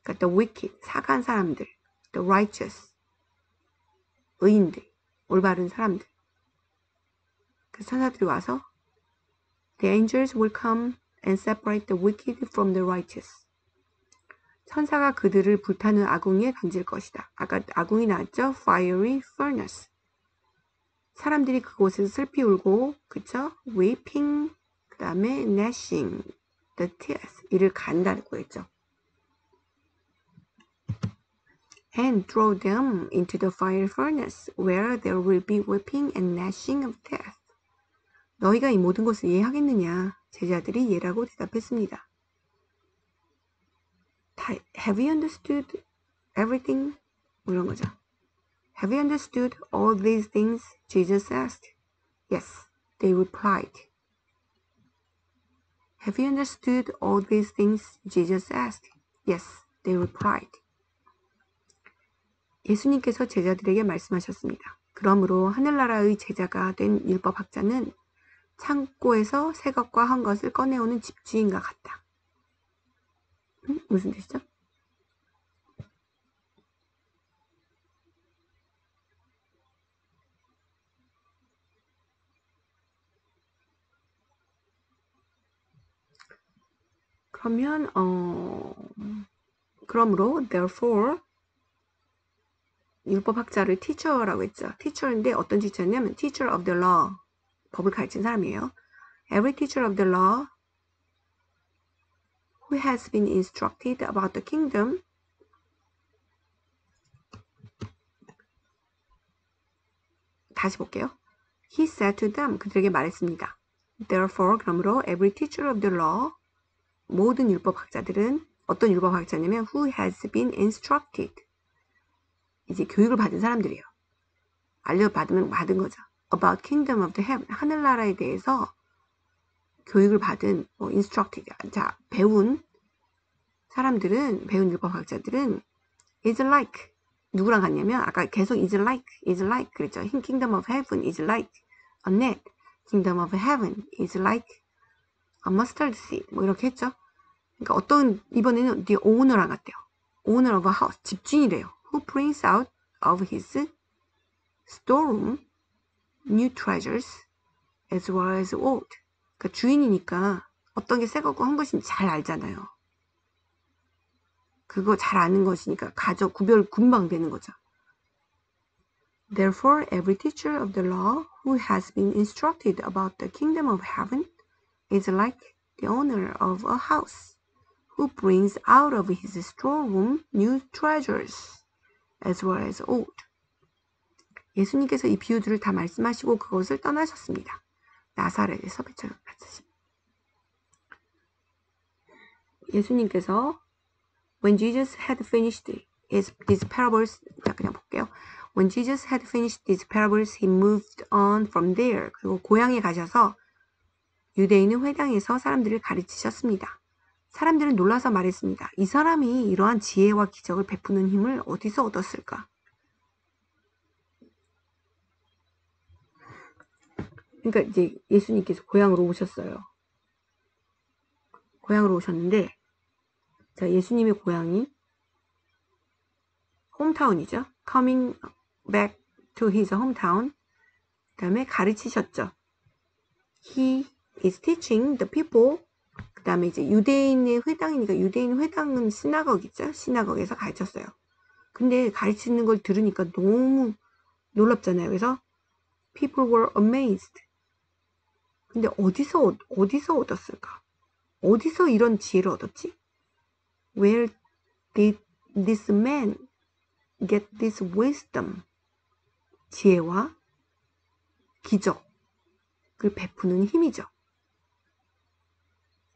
그러니까 the wicked, 사간 사람들, the righteous, 의인들, 올바른 사람들. 그 천사들이 와서 the angels will come and separate the wicked from the righteous. 천사가 그들을 불타는 아궁이에 던질 것이다. 아까 아궁이 나왔죠? Fiery furnace. 사람들이 그곳에서 슬피 울고, 그쵸? Weeping, 그 다음에 gnashing the teeth, 이를 간다고 했죠. And throw them into the fire furnace, where there will be weeping and gnashing of teeth. 너희가 이 모든 것을 이해하겠느냐? 제자들이 예라고 대답했습니다. Have you understood everything? 이런 거죠. Have you understood all these things? Jesus asked. Yes, they replied. Have you understood all these things? Jesus asked. Yes, they replied. 예수님께서 제자들에게 말씀하셨습니다. 그러므로 하늘나라의 제자가 된 율법학자는 창고에서 새 것과 한 것을 꺼내오는 집주인과 같다. 무슨 뜻이죠? 그러면 그러므로 therefore 율법학자를 teacher라고 했죠. teacher인데 어떤 teacher냐면 teacher of the law, 법을 가르친 사람이에요. Every teacher of the law who has been instructed about the kingdom 다시 볼게요. He said to them, 그들에게 말했습니다. Therefore, 그러므로 every teacher of the law, 모든 율법학자들은 어떤 율법학자냐면 who has been instructed, 이제 교육을 받은 사람들이에요. 받은 거죠. About kingdom of the heaven, 하늘나라에 대해서 교육을 받은 instructed, 자 배운 사람들은, 배운 율법학자들은 is like, 누구랑 같냐면 아까 계속 is like 그랬죠. kingdom of heaven is like a net, kingdom of heaven is like a mustard seed, 뭐 이렇게 했죠. 그러니까 어떤, 이번에는 the owner랑 같대요. owner of a house, 집주인이래요. who brings out of his storeroom new treasures as well as old. 그러니까 주인이니까 어떤 게 새 거고 한 것인지 잘 알잖아요. 그거 잘 아는 것이니까 구별 금방 되는 거죠. Therefore, every teacher of the law who has been instructed about the kingdom of heaven is like the owner of a house who brings out of his storeroom new treasures as well as old. 예수님께서 이 비유들을 다 말씀하시고 그것을 떠나셨습니다. 나사렛에서 배척하셨습니다. 예수님께서 When Jesus had finished these parables, 자 그냥 볼게요. When Jesus had finished these parables, he moved on from there. 그리고 고향에 가셔서 유대인의 회당에서 사람들을 가르치셨습니다. 사람들은 놀라서 말했습니다. 이 사람이 이러한 지혜와 기적을 베푸는 힘을 어디서 얻었을까? 그러니까 이제 예수님께서 고향으로 오셨어요. 고향으로 오셨는데, 자, 예수님의 고향이 홈타운이죠. Coming back to his hometown. 그 다음에 가르치셨죠. He is teaching the people. 그 다음에 이제 유대인의 회당이니까 유대인 회당은 시나고기죠. 시나고기에서 가르쳤어요. 근데 가르치는 걸 들으니까 너무 놀랍잖아요. 그래서 people were amazed. 근데 어디서 얻었을까? 어디서 이런 지혜를 얻었지? Where did this man get this wisdom? 지혜와 기적을 베푸는 힘이죠.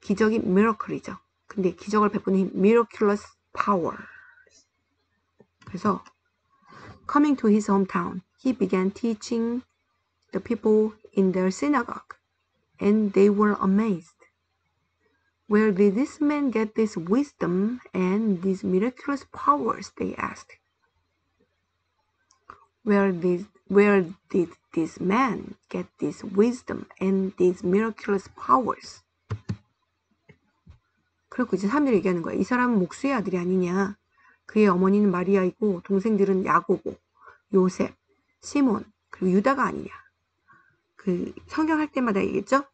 기적이 miracle이죠. 근데 기적을 베푸는 힘, miraculous power. 그래서 coming to his hometown, he began teaching the people in their synagogue, and they were amazed. Where did this man get this wisdom and these miraculous powers? They asked. Where did this man get this wisdom and these miraculous powers? 그리고 이제 사람들이 얘기하는 거야. 이 사람은 목수의 아들이 아니냐. 그의 어머니는 마리아이고 동생들은 야고보, 요셉, 시몬, 그리고 유다가 아니냐. 그 성경 할 때마다 얘기했죠.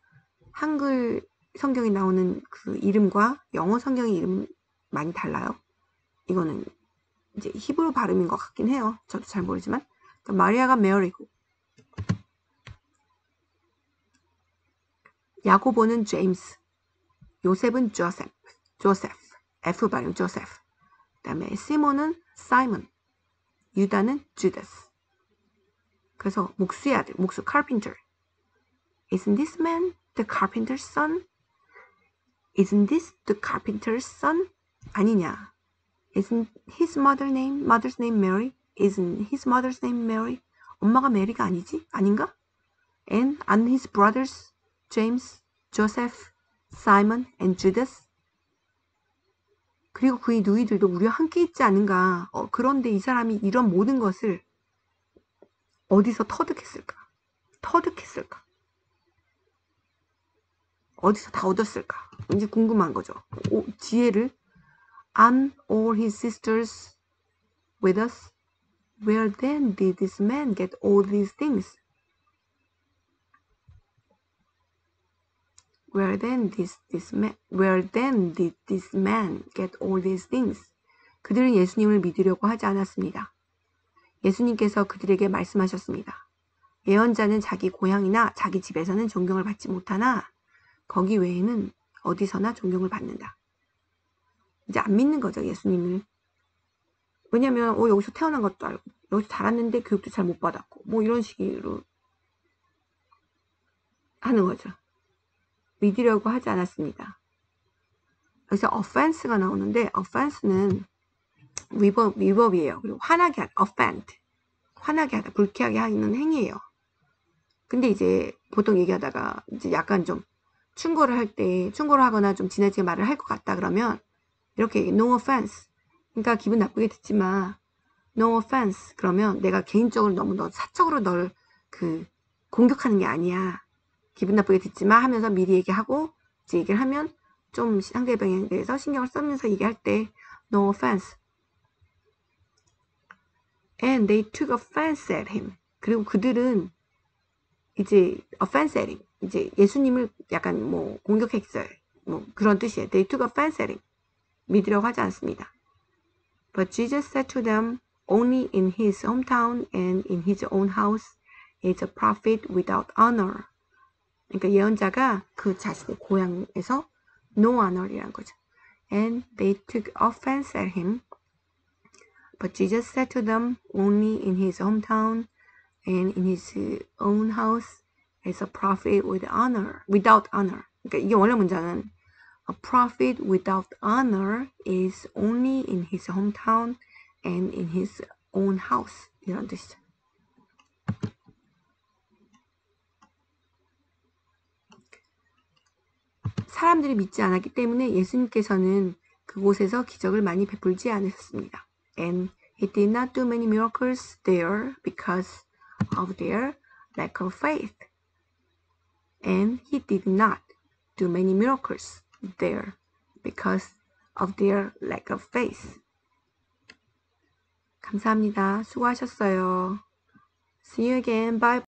한글 성경에 나오는 그 이름과 영어 성경의 이름 많이 달라요. 이거는 이제 히브리 발음인 것 같긴 해요. 저도 잘 모르지만. 그러니까 마리아가 메리고, 야고보는 제임스, 요셉은 조셉, F 발음 조셉. 그다음에 시몬은 사이먼, 유다는 주다스. 그래서 목수의 아들, 목수 carpenter. Isn't this man the carpenter's son? Isn't this the carpenter's son? 아니냐. Isn't his mother's name Mary? Isn't his mother's name Mary? 엄마가 메리가 아니지? 아닌가? And his brothers James, Joseph, Simon, and Judas? 그리고 그의 누이들도 우리와 함께 있지 않은가? 그런데 이 사람이 이런 모든 것을 어디서 터득했을까? 어디서 다 얻었을까? 이제 궁금한 거죠. 지혜를 And all his sisters with us? Where then did this man get all these things? Where then did this man get all these things? 그들은 예수님을 믿으려고 하지 않았습니다. 예수님께서 그들에게 말씀하셨습니다. 예언자는 자기 고향이나 자기 집에서는 존경을 받지 못하나 거기 외에는 어디서나 존경을 받는다. 이제 안 믿는 거죠, 예수님을. 왜냐면 여기서 태어난 것도 알고 여기서 자랐는데 교육도 잘 못 받았고 뭐 이런 식으로 하는 거죠. 믿으려고 하지 않았습니다. 여기서 offense가 나오는데 offense는 위법이에요. 그리고 화나게 하다, offend. 화나게 하다, 불쾌하게 하는 행위예요. 근데 이제 보통 얘기하다가 이제 약간 좀 충고를 하거나 좀 지나치게 말을 할 것 같다 그러면 이렇게 no offense. 그러니까 기분 나쁘게 듣지 마. no offense. 그러면 내가 개인적으로 너무 사적으로 널 공격하는 게 아니야. 기분 나쁘게 듣지 마 하면서 미리 얘기하고 이제 얘기를 하면 좀 상대방에 대해서 신경을 쓰면서 얘기할 때 no offense. And they took offense at him. 그리고 그들은 이제 offense at him. 이제 예수님을 약간 뭐 공격했어요. 뭐 그런 뜻이에요. They took offense at him. 믿으려고 하지 않습니다. But Jesus said to them, only in his hometown and in his own house is a prophet without honor. 그러니까 예언자가 그 자신의 고향에서 no honor이라는 거죠. And they took offense at him. But Jesus said to them, only in his hometown and in his own house is a prophet without honor. 그러니까 이게 원래 문장은 a prophet without honor is only in his hometown and in his own house. 이런 뜻이죠. 사람들이 믿지 않았기 때문에 예수님께서는 그곳에서 기적을 많이 베풀지 않으셨습니다. And he did not do many miracles there because of their lack of faith. And he did not do many miracles there because of their lack of faith. 감사합니다. 수고하셨어요. See you again. Bye.